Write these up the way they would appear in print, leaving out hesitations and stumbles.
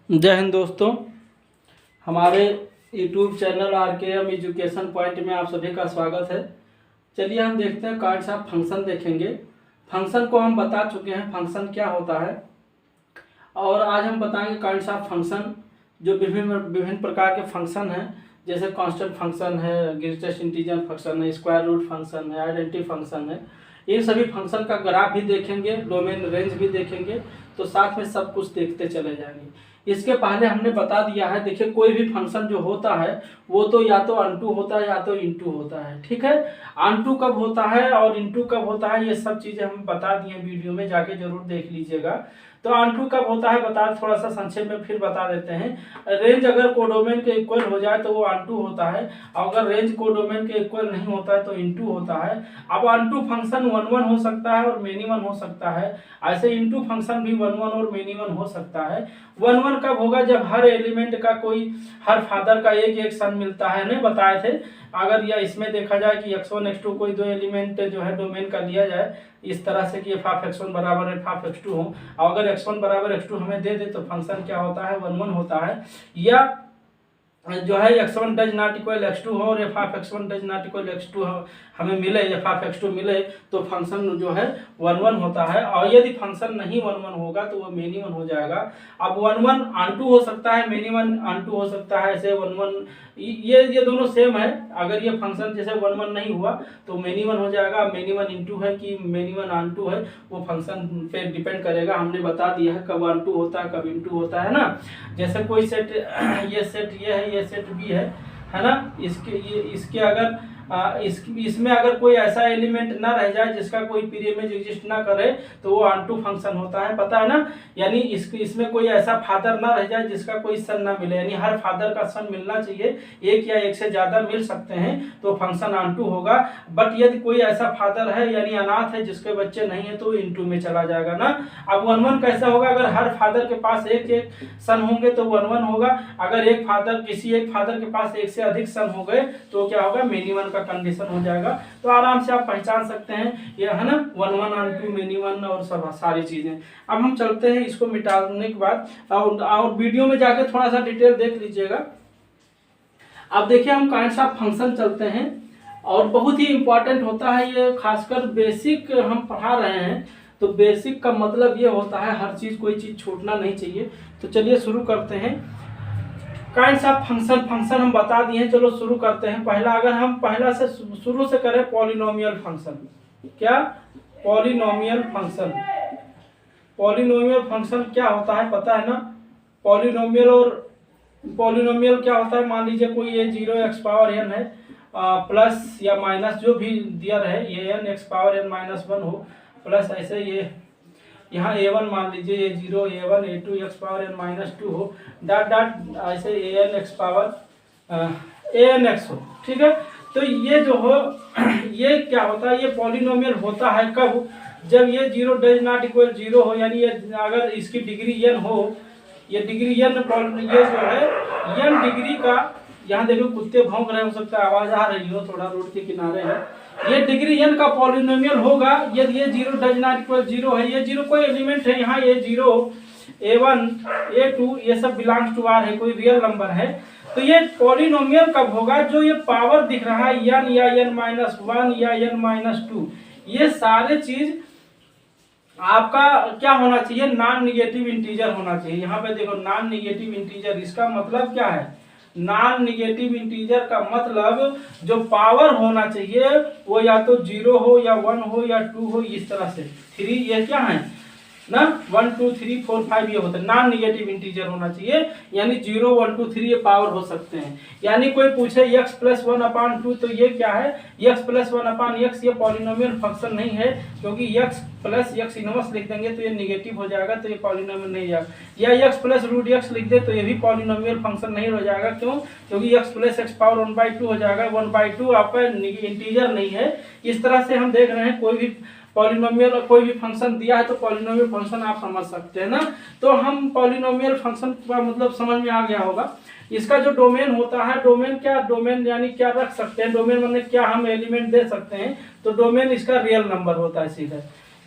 जय हिंद दोस्तों। हमारे YouTube channel RKM education point में आप सभी का स्वागत है। चलिए हम देखते हैं काइंड्स ऑफ फंक्शन देखेंगे। फंक्शन को हम बता चुके हैं फंक्शन क्या होता है, और आज हम बताएंगे काइंड्स ऑफ फंक्शन जो विभिन्न प्रकार के फंक्शन हैं, जैसे कांस्टेंट फंक्शन है, ग्रेटेस्ट इंटीजर फंक्शन है, स्क्वायर रूट फंक्शन है, आइडेंटिटी फंक्शन है। इन सभी फंक्शन का ग्राफ भी देखेंगे, डोमेन रेंज भी देखेंगे, तो साथ में सब कुछ देखते चले जाएंगे। इसके पहले हमने बता दिया है, देखिए कोई भी फंक्शन जो होता है वो तो या तो अनटू होता है या तो इनटू होता है। ठीक है, अनटू कब होता है और इनटू कब होता है ये सब चीजें हम बता दिए वीडियो में, जाके जरूर देख लीजिएगा। तो अनटू कब होता है बता, थोड़ा सा संक्षेप में फिर बता देते हैं। रेंज अगर कोडोमेन के इक्वल हो जाए तो वो अनटू होता है, और अगर रेंज कोडोमेन के इक्वल नहीं होता है तो इनटू होता है। अब अनटू फंक्शन 1 1 हो सकता है और मेनी वन हो सकता है, ऐसे इनटू फंक्शन भी 1 1 और मेनी वन हो सकता है। 1 1 कब होगा, जब हर एलिमेंट का कोई, हर फादर का एक एक सन मिलता है, नहीं बताए थे। अगर या इसमें देखा जाए कि x1 x2 कोई दो एलिमेंट जो है डोमेन का लिया जाए इस तरह से कि f(x1) बराबर f(x2) हो, और अगर x1 बराबर x2 हमें दे दे तो फंक्शन क्या होता है, 1 1 होता है। या जो है x1 does not equal x2 हो और f(x1) does not equal x2 हमें मिले, f(x2) मिले, तो फंक्शन जो है 1 1 होता है। और यदि फंक्शन नहीं 1 1 होगा तो वो मेनी वन हो जाएगा। अब 1 1 अनटू हो सकता है, मेनी वन अनटू हो सकता है। ऐसे 1 1 ये दोनों सेम है। अगर ये फंक्शन जैसे 1 1 नहीं हुआ तो मेनी वन हो जाएगा। मेनी वन इनटू है कि मेनी वन अनटू है, वो फंक्शन पे डिपेंड करेगा। हमने बता दिया है कब अनटू होता है कब इनटू होता है ना। जैसे कोई सेट, ये सेट ये है, ये सेट बी है ना। इसके अगर इसमें अगर कोई ऐसा एलिमेंट ना रह जाए जिसका कोई प्री इमेज एग्जिस्ट ना करे तो वो अनटू फंक्शन होता है, पता है ना। यानी इसमें कोई ऐसा फादर ना रह जाए जिसका कोई सन ना मिले, यानी हर फादर का सन मिलना चाहिए, एक या एक से ज्यादा मिल सकते हैं तो फंक्शन अनटू होगा। बट यदि कोई ऐसा फादर है यानी अनाथ है जिसके बच्चे नहीं है तो इनटू में चला जाएगा ना। अब 1 1 कैसा होगा, अगर हर फादर के पास एक एक सन होंगे तो 1 1 होगा। अगर एक फादर, किसी एक फादर के पास एक से अधिक सन हो गए तो क्या होगा, मेनी वन का कंडीशन हो जाएगा। तो आराम से आप पहचान सकते हैं ये है ना, 1 1 अनटू मेनी वन और सब सारी चीजें। अब हम चलते हैं इसको मिटाने के बाद, और वीडियो में जाके थोड़ा सा डिटेल देख लीजिएगा। अब देखिए हम काइंड्स ऑफ फंक्शन चलते हैं, और बहुत ही इंपॉर्टेंट होता है ये, खासकर बेसिक हम पढ़ा रहे हैं तो बेसिक का मतलब ये होता है हर चीज, कोई चीज छूटना नहीं चाहिए। तो चलिए शुरू करते हैं। काइंड्स ऑफ फंक्शन हम बता दिए हैं, चलो शुरू करते हैं। पहला, अगर हम पहला से शुरू से करें, पॉलिनोमियल फंक्शन। क्या पॉलिनोमियल फंक्शन, पॉलिनोमियल फंक्शन क्या होता है पता है ना। पॉलिनोमियल क्या होता है, मान लीजिए कोई ये 0x⁻n है, प्लस या माइनस जो भी दिया रहे, ये n(x⁻n-1) हो, प्लस ऐसे ये यहाँ a1 मान लीजिए ये 0 a1 a2 x⁻n-2 हो, डॉट डॉट ऐसे anx हो। ठीक है, तो ये जो हो ये क्या होता है, ये पॉलिनोमियल होता है कब, जब ये 0 डज नॉट इक्वल 0 हो, यानी ये अगर इसकी डिग्री n हो, ये डिग्री n, ये जो है n डिग्री का, यहाँ देखो कुत्ते भौंक रहे, हो सकता है आवाज आ रही हो, थोड़ा रोड के किनारे है। ये डिग्री n का पॉलिनोमियल होगा यदि ये 0 डज नॉट इक्वल 0 है। ये 0 कोई एलिमेंट है, यहाँ ये 0 a1 a2 ये सब बिलोंग्स टू r है, कोई रियल नंबर है। तो ये पॉलिनोमियल कब होगा, जो ये पावर दिख रहा है n या n-1 या n-2, ये सारे चीज आपका क्या होना चाहिए, नॉन निगेटिव इंटीजर होना चाहिए। यहाँ पे देखो नॉन निगेटिव इंटीजर, इसका मतलब क्या है, नॉन निगेटिव इंटीजर का मतलब जो पावर होना चाहिए वो या तो 0 हो या 1 हो या 2 हो, इस तरह से 3, ये क्या है ना, 1 2 3 4 5 ये होता है, नॉन निगेटिव इंटीजर होना चाहिए। यानी 0 1 2 3 ये पावर हो सकते हैं। यानी कोई पूछे x+1/2 तो ये क्या है, x+1/x, ये पॉलिनोमियल फंक्शन नहीं है, क्योंकि x+x इनवर्स लिख देंगे तो ये निगेटिव हो जाएगा, तो ये पॉलिनोमियल नहीं जाएगा। या x+√x लिख दे तो ये भी पॉलिनोमियल फंक्शन नहीं हो जाएगा। क्यों, क्योंकि x+x⁻1/2 हो जाएगा, 1/2 आपका इंटीजर नहीं है। इस तरह से हम देख रहे हैं कोई भी पॉलिनोमियल, कोई भी फंक्शन दिया है तो पॉलिनोमियल फंक्शन आप समझ सकते हैं ना। तो हम पॉलिनोमियल फंक्शन का मतलब समझ में आ गया होगा। इसका जो डोमेन होता है, डोमेन क्या, डोमेन यानी क्या रख सकते हैं, डोमेन मतलब क्या हम एलिमेंट दे सकते हैं, तो डोमेन इसका रियल नंबर होता है सीधा।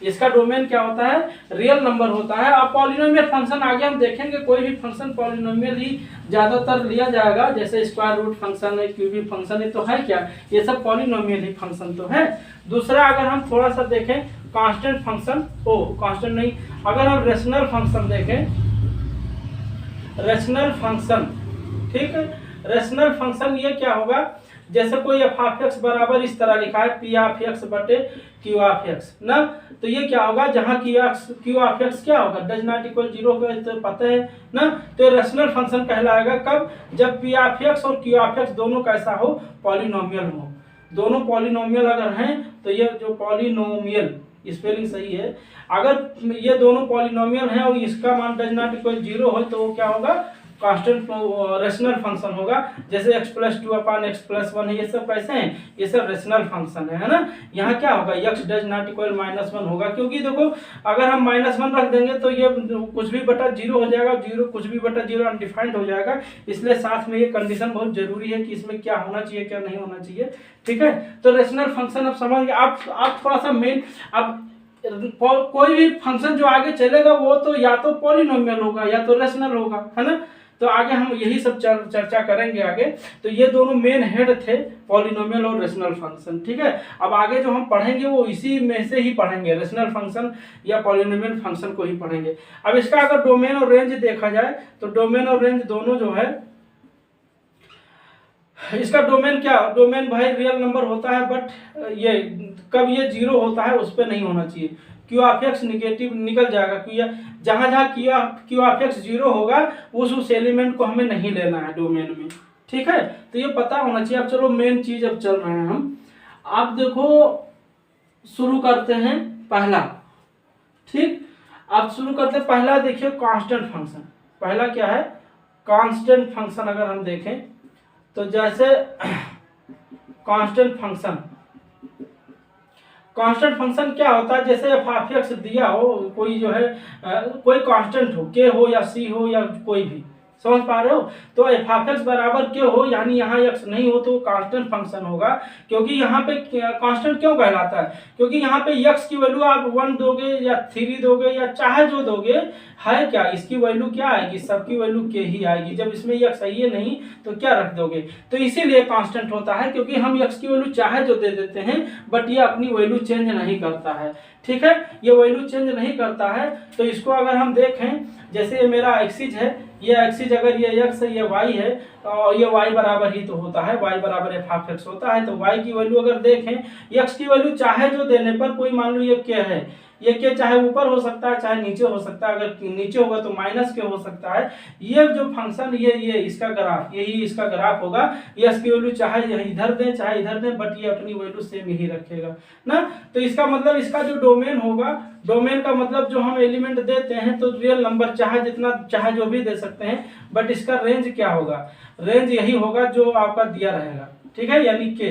इसका डोमेन क्या होता है, रियल नंबर होता है। अब पॉलिनोमियल फंक्शन आगे हम देखेंगे, कोई भी फंक्शन पॉलिनोमियल ही ज्यादातर लिया जाएगा, जैसे स्क्वायर रूट फंक्शन है, क्यूबिक फंक्शन है, तो है क्या, ये सब पॉलिनोमियल ही फंक्शन तो है। दूसरा अगर हम थोड़ा सा देखें कांस्टेंट फंक्शन, कांस्टेंट नहीं, अगर हम रेशनल फंक्शन देखें, रेशनल फंक्शन, ठीक है, रेशनल फंक्शन ये क्या होगा, जैसे कोई एफ ऑफ एक्स बराबर इस तरह लिखा है पी ऑफ एक्स बटे क्यू ऑफ एक्स ना, तो ये क्या होगा, जहाँ क्यू ऑफ एक्स क्या होगा, डज नॉट इक्वल 0 होगा, तो पता है ना। तो रेशनल फंक्शन कहलाएगा कब, जब पी ऑफ एक्स और क्यू ऑफ एक्स दोनों कैसा हो, पॉलिनोमियल हो। दोनों पॉलिनोमियल अगर हैं तो ये जो पॉलिनोमियल, स्पेलिंग सही है, अगर ये दोनों पॉलिनोमियल हैं और इसका मान डज नॉट इक्वल 0 हो तो वो क्या होगा, कांस्टेंट रेशनल फंक्शन होगा। जैसे x + 2 / x + 1 है, ये सब कैसे हैं, ये सब रेशनल फंक्शन है ना। यहाँ क्या होगा, x डज नॉट इक्वल -1 होगा, क्योंकि देखो अगर हम -1 रख देंगे तो ये कुछ भी बटा 0 हो जाएगा, 0 कुछ भी बटा 0 अनडिफाइंड हो जाएगा। इसलिए साथ में ये कंडीशन बहुत जरूरी है कि इसमें क्या होना चाहिए क्या नहीं होना चाहिए, ठीक है। तो रेशनल फंक्शन अब समझ गए आप थोड़ा सा मेन, अब कोई भी फंक्शन जो आगे चलेगा वो तो या तो पॉलिनोमियल होगा या तो रेशनल होगा, है ना। तो आगे हम यही सब चर्चा करेंगे आगे। तो ये दोनों मेन हेड थे, पॉलिनोमियल और रेशनल फंक्शन, ठीक है। अब आगे जो हम पढ़ेंगे वो इसी में से ही पढ़ेंगे, रेशनल फंक्शन या पॉलिनोमियल फंक्शन को ही पढ़ेंगे। अब इसका अगर डोमेन और रेंज देखा जाए तो डोमेन और रेंज दोनों जो है, इसका डोमेन क्या, डोमेन भाई रियल नंबर होता है, बट ये कब ये 0 होता है उस पर नहीं होना चाहिए। क्यू ऑफ एक्स निगेटिव निकल जाएगा, क्यों, जहां जहां क्यू ऑफ एक्स 0 होगा उस एलिमेंट को हमें नहीं लेना है डोमेन में, ठीक है। तो ये पता होना चाहिए। अब चलो मेन चीज अब चल रहे हैं हम, आप देखो शुरू करते हैं पहला, ठीक। अब शुरू करते हैं पहला, देखिए कांस्टेंट फंक्शन। पहला क्या है, कांस्टेंट फंक्शन। अगर हम देखें तो जैसे कांस्टेंट फंक्शन, कांस्टेंट फंक्शन क्या होता है, जैसे एफ ऑफ एक्स दिया हो, कोई जो है कोई कांस्टेंट हो, के हो या सी हो या कोई भी, समझ पा रहे हो। तो एफ ऑफ एक्स बराबर के हो, यानी यहाँ एक्स नहीं हो तो कांस्टेंट फंक्शन होगा। क्योंकि यहाँ पे कांस्टेंट क्यों कहलाता है, क्योंकि यहाँ पे एक्स की वैल्यू आप 1 दोगे या 3 दोगे या चाहे जो दोगे, है क्या, इसकी वैल्यू क्या आएगी, सबकी वैल्यू के ही आएगी। जब इसमें एक्स है ही नहीं तो क्या रख दोगे, तो इसीलिए कांस्टेंट होता है, क्योंकि हम एक्स की वैल्यू चाहे जो दे देते हैं, बट ये अपनी वैल्यू चेंज नहीं करता है, ठीक है। ये वैल्यू चेंज नहीं करता है। तो इसको अगर हम देखें, जैसे ये मेरा एक्सिस है, ये एक्सिस अगर ये x है, ये y है, और ये y बराबर ही तो होता है, y बराबर एफ ऑफ एक्स होता है। तो y की वैल्यू अगर देखें, x की वैल्यू चाहे जो देने पर, कोई मान लो ये क्या है, ये के चाहे ऊपर हो सकता है चाहे नीचे हो सकता है, अगर नीचे होगा तो माइनस के हो सकता है। ये जो फंक्शन ये इसका ग्राफ, यही इसका ग्राफ होगा। ये इसकी वैल्यू चाहे इधर दें चाहे इधर दें, बट ये अपनी वैल्यू सेम ही रखेगा ना। तो इसका मतलब इसका जो डोमेन होगा, डोमेन का मतलब जो हम एलिमेंट देते हैं तो रियल नंबर चाहे जितना चाहे जो भी दे सकते हैं, बट इसका रेंज क्या होगा, रेंज यही होगा जो आपका दिया रहेगा, ठीक है, यानी के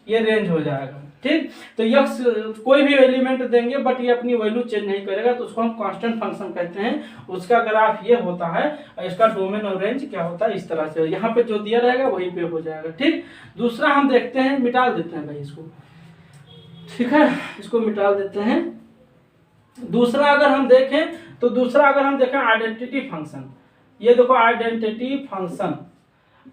ये रेंज हो जाएगा, ठीक। तो यक्स कोई भी एलिमेंट देंगे बट ये अपनी वैल्यू चेंज नहीं करेगा, तो उसको हम कांस्टेंट फंक्शन कहते हैं। उसका ग्राफ ये होता है, इसका डोमेन और रेंज क्या होता है, इस तरह से यहाँ पे जो दिया रहेगा वहीं पे हो जाएगा, ठीक। दूसरा हम देखते हैं, मिटा देते हैं भाई इसको, ठीक है, इसको मिटा देते हैं। दूसरा अगर हम देखें तो दूसरा अगर हम देखें आइडेंटिटी फंक्शन, ये देखो आइडेंटिटी फंक्शन।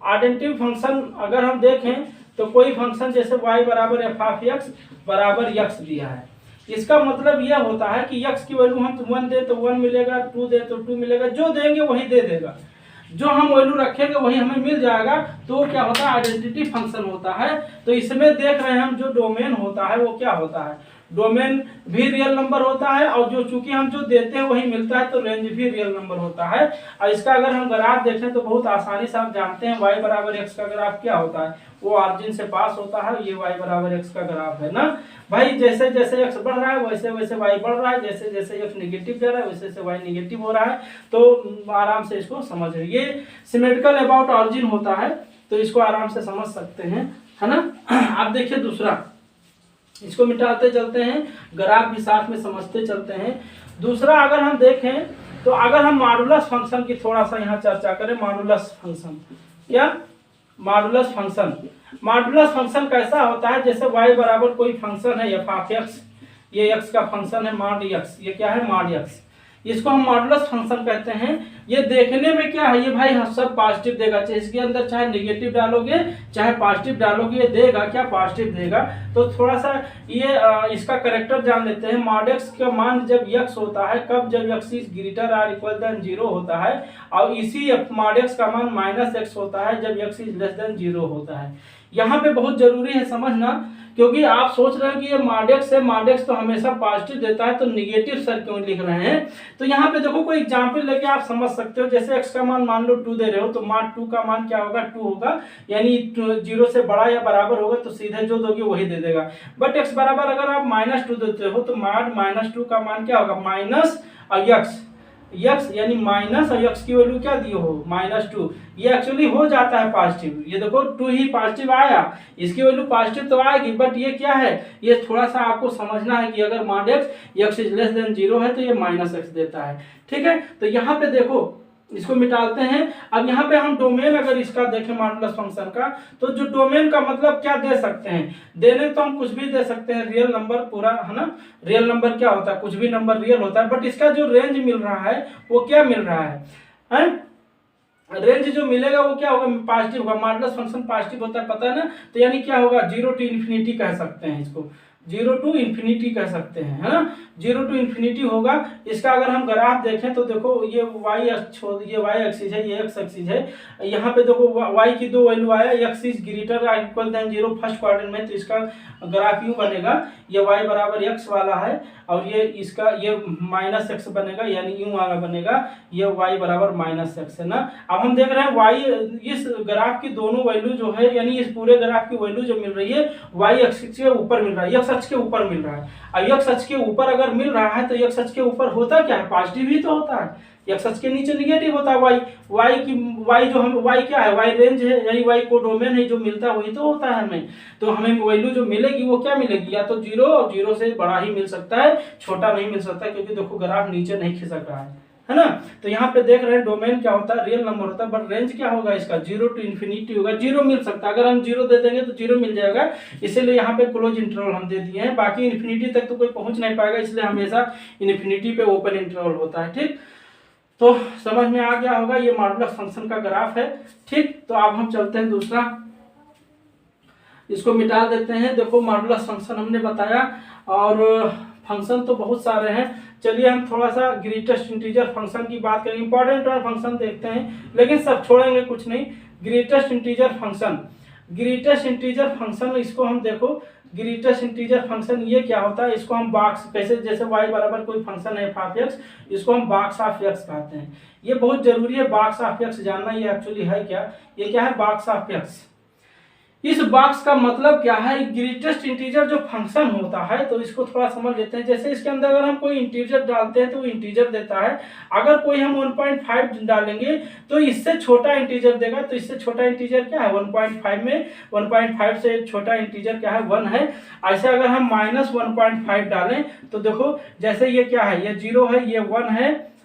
आइडेंटिटी फंक्शन अगर हम देखें तो कोई फंक्शन जैसे y बराबर एफ ऑफ एक्स बराबर x दिया है, इसका मतलब यह होता है कि x की वैल्यू हम 1 दे तो 1 मिलेगा, 2 दे तो 2 मिलेगा, जो देंगे वही दे देगा, जो हम वैल्यू रखेंगे वही हमें मिल जाएगा। तो क्या होता है, आइडेंटिटी फंक्शन होता है। तो इसमें देख रहे हैं हम जो डोमेन होता है वो क्या होता है, डोमेन भी रियल नंबर होता है, और जो चूंकि हम जो देते हैं वही मिलता है, तो रेंज भी रियल नंबर होता है। और इसका अगर हम ग्राफ देखें तो बहुत आसानी से आप जानते हैं, y बराबर एक्स का ग्राफ क्या होता है, वो ऑरिजिन से पास होता है। ये y बराबर एक्स का ग्राफ है ना भाई, जैसे जैसे x बढ़ रहा है वैसे वैसे y बढ़ रहा है, जैसे जैसे x निगेटिव जा रहा है वैसे वैसे y निगेटिव हो रहा है। तो आराम से इसको समझ रहे, ये सिमेट्रिकल अबाउट ऑरिजिन होता है, तो इसको आराम से समझ सकते हैं, है ना। आप देखिए दूसरा, इसको मिटाते चलते हैं, ग्राफ भी साथ में समझते चलते हैं। दूसरा अगर हम देखें तो अगर हम मॉडुलस फंक्शन की थोड़ा सा यहाँ चर्चा करें, मॉडुलस फंक्शन क्या, मॉडुलस फंक्शन। मॉडुलस फंक्शन कैसा होता है, जैसे y बराबर कोई फंक्शन है एफ ऑफ एक्स, ये x का फंक्शन है मॉड x, ये क्या है मॉड x, इसको हम मॉडुलस फंक्शन कहते हैं। ये देखने में क्या है, ये भाई सब पॉजिटिव देगा, चाहे इसके अंदर चाहे नेगेटिव डालोगे चाहे पॉजिटिव डालोगे, ये देगा क्या, पॉजिटिव देगा। तो थोड़ा सा ये इसका करेक्टर जान लेते हैं। मॉड एक्स का मान जब x होता है, कब, जब x is greater or equal than 0 होता है, और इसी मॉड एक्स का मान -x होता है जब x इज लेस देन 0 होता है। यहाँ पे बहुत जरूरी है समझना, क्योंकि आप सोच रहे हैं कि ये मॉड एक्स है, मॉड एक्स तो हमेशा पॉजिटिव देता है, तो नेगेटिव सर क्यों लिख रहे हैं। तो यहाँ पे देखो कोई एग्जांपल लेके आप समझ सकते हो। जैसे x का मान मान लो 2 दे रहे हो, तो मॉड 2 का मान क्या होगा, 2 होगा, यानी 0 से बड़ा या बराबर होगा तो सीधे जो दोगे वही दे देगा। बट x बराबर अगर आप -2 देते हो तो मॉड -2 का मान क्या होगा, माइनस x यानी माइनस और x की वैल्यू क्या दी हो, -2, ये एक्चुअली हो जाता है पॉजिटिव। ये देखो 2 ही पॉजिटिव आया, इसकी वैल्यू पॉजिटिव तो आएगी, बट ये क्या है, ये थोड़ा सा आपको समझना है कि अगर mod x is less than 0 है तो ये -x देता है। ठीक है, तो यहाँ पे देखो इसको मिटाते हैं। अब यहाँ पे हम डोमेन अगर इसका देखें मॉडुलस फंक्शन का, तो जो डोमेन का मतलब क्या दे सकते हैं, देने तो हम कुछ भी दे सकते हैं, रियल नंबर पूरा, है ना। रियल नंबर क्या होता है, कुछ भी नंबर रियल होता है, बट इसका जो रेंज मिल रहा है वो क्या मिल रहा है? रेंज जो मिलेगा वो क्या होगा, पॉजिटिव होगा। मॉडुलस फंक्शन पॉजिटिव होता है, पता है ना। तो यानी क्या होगा, 0 टू इन्फिनिटी कह सकते हैं इसको, 0 टू इन्फिनिटी कह सकते हैं, है ना। 0 टू इन्फिनिटी होगा। इसका अगर हम ग्राफ देखें तो देखो ये y अक्ष, ये y एक्सिस है, ये x एक्सिस है। यहाँ पे देखो y की 2 वैल्यू आया, x इज ग्रेटर और इक्वल देन 0 फर्स्ट क्वाड्रेंट में, तो इसका ग्राफ यूं बनेगा, ये y बराबर x वाला है, और ये इसका ये -x बनेगा, यानी यूं वाला बनेगा, ये y बराबर -x है ना। अब हम देख रहे हैं y, इस ग्राफ की दोनों वैल्यू जो है, यानी इस पूरे ग्राफ की वैल्यू जो मिल रही है y एक्सिस के ऊपर मिल रहा है, x अक्ष के ऊपर मिल रहा है। और x अक्ष के ऊपर अगर मिल रहा है तो x अक्ष के ऊपर होता क्या है, पॉजिटिव ही तो होता है। x अक्ष के नीचे नेगेटिव होता है y जो हम y क्या है, y रेंज है, यानी y को डोमेन है, जो मिलता है वही तो होता है हमें। तो हमें वैल्यू जो मिलेगी वो क्या मिलेगी, या तो 0 और 0 से बड़ा ही मिल सकता है, छोटा नहीं मिल सकता, क्योंकि देखो ग्राफ नीचे नहीं खिसक रहा है ना। तो यहाँ पे देख रहे हैं डोमेन क्या होता है, रियल नंबर होता है, बट रेंज क्या होगा इसका, 0 टू इन्फिनिटी होगा। 0 मिल सकता है, अगर हम 0 दे देंगे तो 0 मिल जाएगा, इसीलिए यहाँ पे क्लोज इंटरवल हम दे दिए हैं। बाकी इन्फिनिटी तक तो कोई पहुंच नहीं पाएगा, इसलिए हमेशा इन्फिनिटी पे ओपन इंटरवल होता है। ठीक, तो समझ में आ गया होगा, ये मॉडुलस फंक्शन का ग्राफ है। ठीक, तो अब हम चलते हैं दूसरा, इसको मिटा देते हैं। देखो मॉडुलस फंक्शन हमने बताया, और फंक्शन तो बहुत सारे हैं। चलिए हम थोड़ा सा ग्रेटेस्ट इंटीजर फंक्शन की बात करेंगे, इंपॉर्टेंट फंक्शन देखते हैं, लेकिन सब छोड़ेंगे कुछ नहीं। Greatest integer function, greatest integer function, इसको हम देखो, ग्रेटेस्ट इंटीजर फंक्शन ये क्या होता है, इसको हम बॉक्स, कैसे जैसे y बराबर कोई फंक्शन है f(x), इसको हम बॉक्स ऑफ x कहते हैं। ये बहुत जरूरी है बॉक्स ऑफ x जानना, ये एक्चुअली है क्या, ये क्या है बॉक्स ऑफ x। इस बॉक्स का मतलब क्या है, ग्रेटेस्ट इंटीजर जो फंक्शन होता है, तो इसको थोड़ा समझ लेते हैं। जैसे इसके अंदर अगर हम कोई इंटीजर डालते हैं तो वो इंटीजर देता है, अगर कोई हम 1.5 डालेंगे तो इससे छोटा इंटीजर देगा। तो इससे छोटा इंटीजर क्या है, 1.5 में 1.5 से छोटा इंटीजर क्या है, 1 है। ऐसे अगर हम -1.5 डालें तो देखो, जैसे ये क्या है, ये 0 है, ये 1 है,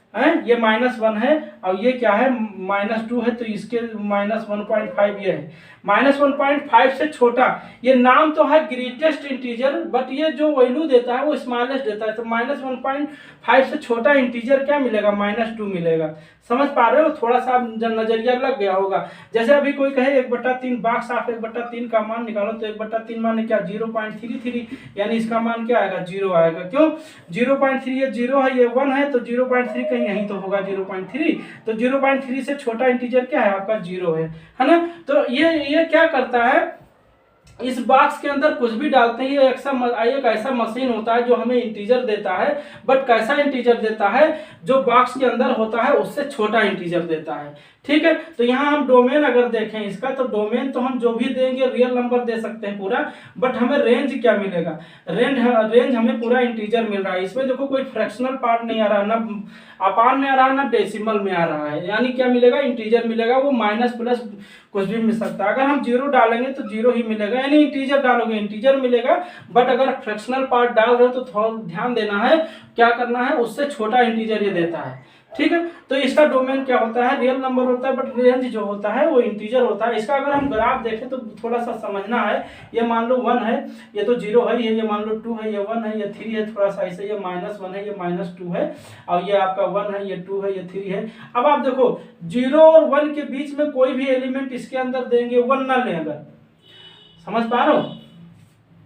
ये -1 है, और ये क्या है, -2 है, तो इसके -1.5 ये है। -1.5 से छोटा, ये नाम तो है ग्रेटेस्ट इंटीजर, बट ये जो वैल्यू देता है वो स्मॉलेस्ट देता है। तो -1.5 से छोटा इंटीजर क्या मिलेगा, -2 मिलेगा। समझ पा रहे हो, थोड़ा सा नजरिया लग गया होगा। जैसे अभी कोई कहे 1/3 बॉक्स ऑफ 1/3 का मान निकालो, तो 1/3 माने क्या, 0.33, यानी इसका मान क्या आएगा, 0 आएगा। क्यों 0.3, ये 0 है, ये 1 है, तो 0.3 कहीं यहीं तो होगा 0.3। तो 0.3 से छोटा इंटीजर क्या है, आपका 0 है ना। तो ये क्या करता है, इस बॉक्स के अंदर कुछ भी डालते हैं, ये एक ऐसा मशीन होता है जो हमें इंटीजर देता है, बट कैसा इंटीजर देता है, जो बॉक्स के अंदर होता है उससे छोटा इंटीजर देता है। ठीक है, तो यहाँ हम डोमेन अगर देखें इसका, तो डोमेन तो हम जो भी देंगे रियल नंबर दे सकते हैं पूरा, बट हमें रेंज क्या मिलेगा, रेंज हमें पूरा इंटीजर मिल रहा है। इसमें देखो कोई फ्रैक्शनल पार्ट नहीं आ रहा, ना अपान में आ रहा है, ना डेसिमल में आ रहा है, यानी क्या मिलेगा, इंटीजर मिलेगा। वो माइनस प्लस कुछ भी मिल सकता है। अगर हम 0 डालेंगे तो 0 ही मिलेगा, यानी इंटीजर डालोगे इंटीजर मिलेगा। बट अगर फ्रैक्शनल पार्ट डाल रहे हो तो थोड़ा ध्यान देना है, क्या करना है, उससे छोटा इंटीजर ये देता है। ठीक है। तो इसका डोमेन क्या होता है, रियल नंबर होता है, बट रेंज जो होता है वो इंटीजर होता है। इसका अगर हम ग्राफ देखें तो थोड़ा सा समझना है। ये मान लो 1 है, ये तो 0 है, ये मान लो 2 है, ये 1 है, ये 3 है, थोड़ा सा ऐसे, ये -1 है, ये -2 है, और ये आपका 1 है, ये 2 है, ये 3 है। अब आप देखो 0 और 1 के बीच में कोई भी एलिमेंट इसके अंदर देंगे, 1 ना लें, अगर समझ पा रहे हो,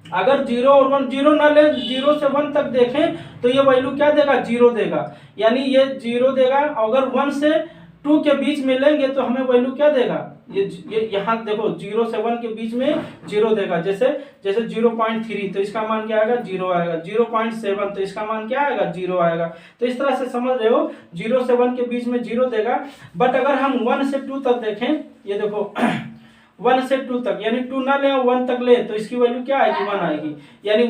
अगर 0 और 1, 0 ना ले, 0 से 1 तक देखें तो ये वैल्यू क्या देगा, 0 देगा, यानी ये 0 देगा। अगर 1 से 2 के बीच में लेंगे तो हमें वैल्यू क्या देगा, ये यहाँ देखो 0 से 1 के बीच में 0 देगा। जैसे 0.3 तो इसका मान क्या आएगा, 0 आएगा। 0.7 तो इसका मान क्या आएगा, 0 आएगा। तो इस तरह से समझ रहे हो, 0 से 1 के बीच में 0 देगा। बट अगर हम 1 से 2 तक देखें, ये देखो 1 से 2 तक, यानी 2 ना ले 1 तक ले, तो इसकी वैल्यू क्या आएगी, 1 आएगी। यानी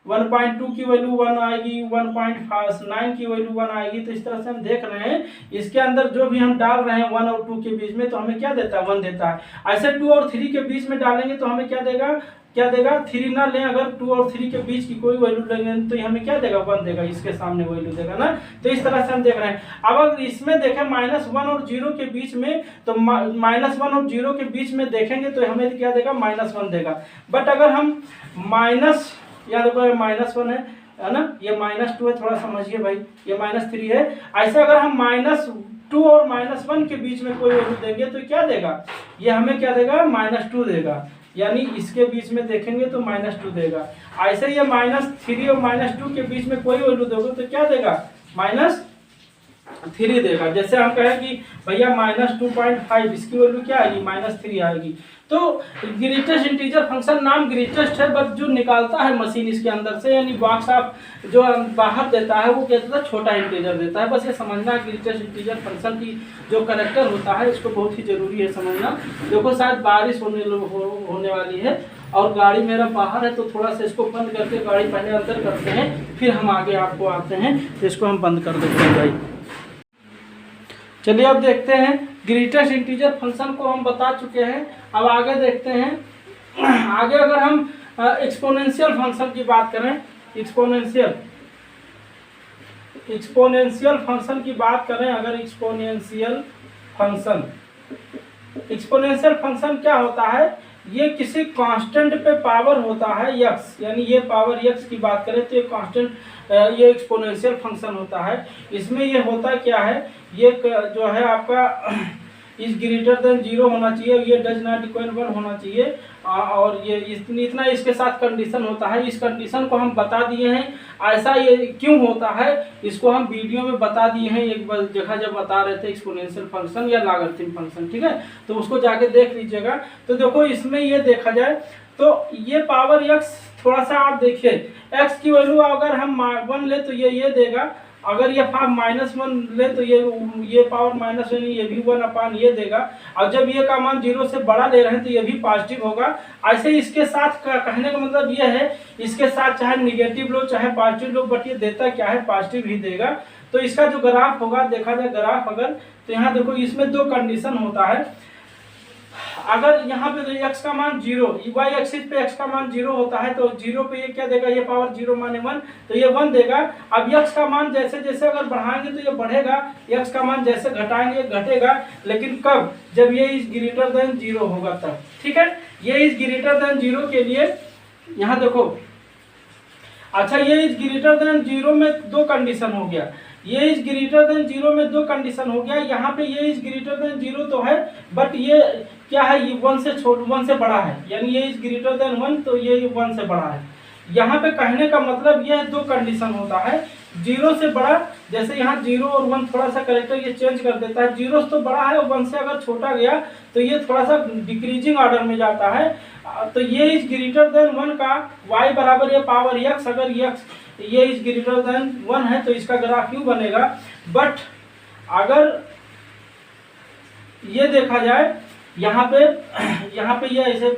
1.2 की वैल्यू 1 आएगी, 1.9 की वैल्यू 1 आएगी। तो इस तरह से हम देख रहे हैं इसके अंदर जो भी हम डाल रहे हैं 1 और 2 के बीच में, तो हमें क्या देता है, 1 देता है। ऐसे 2 और 3 के बीच में डालेंगे तो हमें क्या देगा, 3 ना लें, अगर 2 और 3 के बीच की कोई वैल्यू लेंगे तो ये हमें क्या देगा, 1 देगा, इसके सामने वैल्यू देगा ना। तो इस तरह से हम देख रहे हैं। अब अगर इसमें देखें -1 और 0 के बीच में, तो -1 और 0 के बीच में देखेंगे तो हमें क्या देगा, -1 देगा। बट अगर हम या देखो ये -1 है ना, ये -2 है, थोड़ा समझिए भाई, ये -3 है। ऐसे अगर हम -2 और -1 के बीच में कोई वैल्यू देंगे तो क्या देगा, ये हमें क्या देगा, -2 देगा। यानी इसके बीच में देखेंगे तो -2 देगा। ऐसे ये -3 और -2 के बीच में कोई वैल्यू दोगे तो क्या देगा, -3 देगा। जैसे हम कहें कि भैया -2.5, इसकी वैल्यू क्या आएगी, -3 आएगी। तो ग्रेटेस्ट इंटीजर फंक्शन नाम ग्रेटेस्ट है, बट जो निकालता है मशीन इसके अंदर से, यानी बॉक्स आप जो बाहर देता है वो क्या देता है, छोटा इंटीजर देता है। बस ये समझना ग्रेटेस्ट इंटीजर फंक्शन की जो कैरेक्टर होता है इसको बहुत ही जरूरी है समझना। देखो शायद बारिश होने वाली है और गाड़ी मेरा बाहर है, तो थोड़ा सा इसको बंद करके गाड़ी पहले अंदर करते हैं, फिर हम आगे आपको आते हैं। तो इसको हम बंद कर देते हैं भाई। चलिए अब देखते हैं, ग्रेटेस्ट इंटीजर फंक्शन को हम बता चुके हैं। अब आगे देखते हैं। आगे अगर हम एक्सपोनेंशियल फंक्शन की बात करें, एक्सपोनेंशियल फंक्शन की बात करें, अगर एक्सपोनेंशियल फंक्शन क्या होता है, ये किसी कांस्टेंट पे पावर होता है x, यानी ये पावर x की बात करें तो ये कांस्टेंट, ये एक्सपोनेंशियल फंक्शन होता है। इसमें ये होता क्या है, ये जो है आपका इज ग्रेटर देन 0 होना चाहिए, ये डज नॉट इक्वल 1 होना चाहिए, और ये इतना इसके साथ कंडीशन होता है। इस कंडीशन को हम बता दिए हैं। ऐसा ये क्यों होता है इसको हम वीडियो में बता दिए हैं, एक बार जगह जब बता रहे थे एक्सपोनेंशियल फंक्शन या लॉगरिथम फंक्शन, ठीक है, तो उसको जाके देख लीजिएगा। तो देखो इसमें ये देखा जाए तो ये पावर x, थोड़ा सा आप देखिए x की वैल्यू अगर हम 1 ले तो ये देगा, अगर ये -1 ले तो ये पावर -1, ये भी 1 ये देगा। और जब ये का मान 0 से बड़ा ले रहे हैं तो ये भी पॉजिटिव होगा। ऐसे इसके साथ कहने का मतलब ये है, इसके साथ चाहे निगेटिव लो चाहे पॉजिटिव लो, बट ये देता क्या है, पॉजिटिव ही देगा। तो इसका जो ग्राफ होगा, देखा जाए ग्राफ अगर, तो यहाँ देखो इसमें 2 कंडीशन होता है। अगर यहाँ पे x का मान 0, y एक्सिस पे x का मान 0 होता है, तो 0 पे ये क्या देगा, ये पावर 0 माने 1, तो ये 1 देगा। अब x का मान जैसे जैसे अगर बढ़ाएंगे तो ये बढ़ेगा, x का मान जैसे घटाएंगे घटेगा, लेकिन कब, जब ये इज ग्रेटर देन 0 होगा तब, ठीक है। ये इज ग्रेटर देन 0 के लिए यहाँ देखो, अच्छा ये इज ग्रेटर देन 0 में 2 कंडीशन हो गया, ये इज ग्रेटर देन 0 में 2 कंडीशन हो गया। यहाँ पे ये इज ग्रेटर देन 0 तो है, बट ये क्या है, ये 1 से बड़ा है, यानी ये इज ग्रेटर देन 1 तो ये 1 से बड़ा है। यहाँ पे कहने का मतलब ये 2 कंडीशन होता है, 0 से बड़ा, जैसे यहाँ 0 और 1 थोड़ा सा करेक्टर ये चेंज कर देता है, 0 से तो बड़ा है, 1 से अगर छोटा गया तो ये थोड़ा सा डिक्रीजिंग ऑर्डर में जाता है। तो ये इज ग्रेटर देन 1 का y बराबर ये पावर x, अगर ये इज ग्रेटर देन 1 है तो इसका ग्राफ यूं बनेगा। बट अगर ये देखा जाए यहाँ पे ये ऐसे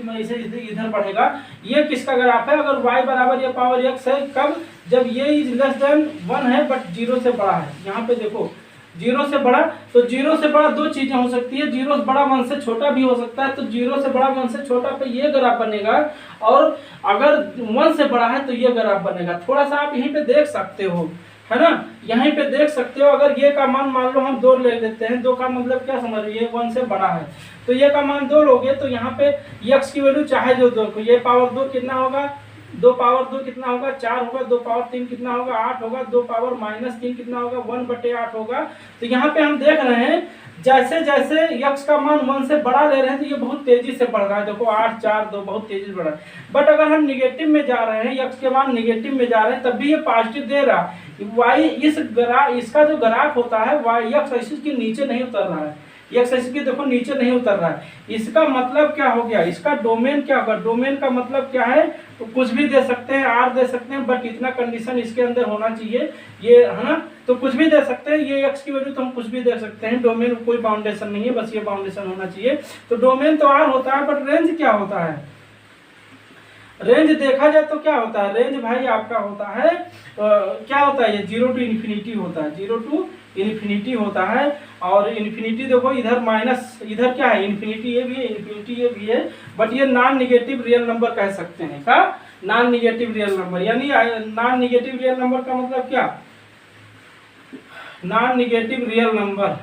इधर बढ़ेगा, ये किसका ग्राफ है, अगर y बराबर ये पावर x है, कब, जब ये इज लेस देन 1 है बट 0 से बड़ा है। यहाँ पे देखो 0 से बड़ा, तो 0 से बड़ा 2 चीजें हो सकती है, 0 से बड़ा 1 से छोटा भी हो सकता है। तो 0 से बड़ा 1 से छोटा पे ये ग्राफ बनेगा, और अगर 1 से बड़ा है तो ये ग्राफ बनेगा। थोड़ा सा आप यहीं पे देख सकते हो, है ना। यहीं पे देख सकते हो, अगर ये का मान मान लो हम 2 ले लेते हैं, 2 का मतलब क्या समझ रहे, ये 1 से बड़ा है, तो ये का मान 2 लोगे तो यहाँ पे x की वैल्यू चाहे जो 2, ये पावर 2 कितना होगा, 2 पावर 2 कितना होगा, 4 होगा, 2 पावर 3 कितना होगा, 8 होगा, 2 पावर -3 कितना होगा, 1/8 होगा। तो यहाँ पे हम देख रहे हैं जैसे जैसे x का मान 1 से बड़ा ले रहे हैं तो ये बहुत तेजी से बढ़ रहा है, देखो 8 4 2 बहुत तेजी से बढ़ रहा है। बट अगर हम निगेटिव में जा रहे हैं, x के मान निगेटिव में जा रहे हैं, तब भी ये पॉजिटिव दे रहा है। y इसका जो ग्राफ होता है y x एक्सिस के नीचे नहीं उतर रहा है, एक्स एक्सिस की देखो नीचे नहीं उतर रहा है। इसका मतलब क्या हो गया, इसका डोमेन क्या होगा, डोमेन का मतलब क्या है, तो कुछ भी दे सकते हैं, आर दे सकते हैं, बट इतना कंडीशन इसके अंदर होना चाहिए, ये है ना। तो कुछ भी दे सकते हैं, ये एक्स की वैल्यू तो हम कुछ भी दे सकते हैं, डोमेन कोई बाउंडेशन नहीं है, बस ये बाउंडेशन होना चाहिए। तो डोमेन तो आर होता है, बट रेंज क्या होता है, रेंज देखा जाए तो क्या होता है, रेंज भाई आपका होता है क्या होता है, ये 0 to इन्फिनिटी होता है, 0 to इन्फिनिटी होता है। और इन्फिनिटी देखो इधर माइनस, इधर क्या है इन्फिनिटी, ये भी है इन्फिनिटी, ये भी है, बट ये नॉन निगेटिव रियल नंबर कह सकते हैं, क्या नॉन निगेटिव रियल नंबर, यानी नॉन निगेटिव रियल नंबर का मतलब क्या, नॉन निगेटिव रियल नंबर,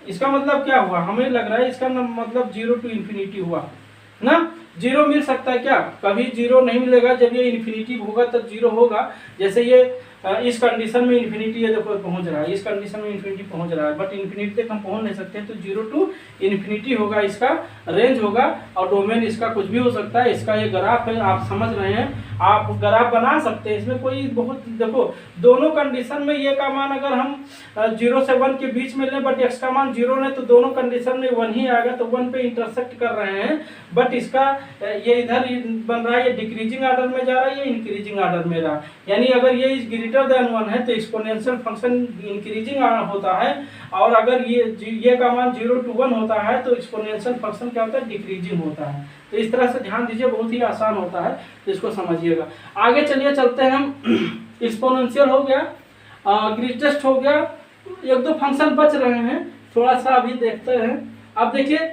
इसका मतलब क्या हुआ, हमें लग रहा है इसका मतलब 0 to इन्फिनिटी हुआ ना। 0 मिल सकता है क्या, कभी 0 नहीं मिलेगा, जब ये इन्फिनिटी होगा तब 0 होगा। जैसे ये इस कंडीशन में इन्फिनिटी ये देखो पहुंच रहा है, इस कंडीशन में इन्फिनिटी पहुंच रहा है, बट इन्फिनिटी तक हम पहुंच नहीं सकते, तो 0 to इन्फिनिटी होगा, इसका रेंज होगा। और डोमेन इसका कुछ भी हो सकता है, इसका ये ग्राफ है, आप समझ रहे हैं, आप ग्राफ बना सकते हैं, इसमें कोई बहुत देखो दोनों कंडीशन में ये का मान अगर हम 0 से 1 के बीच में लें, बट x का मान 0 लें, तो दोनों कंडीशन में 1 ही आएगा, तो 1 पे इंटरसेक्ट कर रहे हैं। बट इसका ये इधर बन रहा है, ये डिक्रीजिंग ऑर्डर में जा रहा है, ये इंक्रीजिंग ऑर्डर में रहा, यानी अगर ये ग्रेटर देन 1 है तो एक्सपोनेंशियल फंक्शन इंक्रीजिंग होता है, और अगर ये का मान 0 to 1 होता है तो एक्सपोनेंशियल फंक्शन क्या होता है, डिक्रीजिंग होता है। तो इस तरह से ध्यान दीजिए, बहुत ही आसान होता है, तो इसको समझिएगा। आगे चलिए चलते हैं हम, एक्सपोनेंशियल हो गया, ग्रेटेस्ट हो गया, 1-2 फंक्शन बच रहे हैं, थोड़ा सा अभी देखते हैं। अब देखिए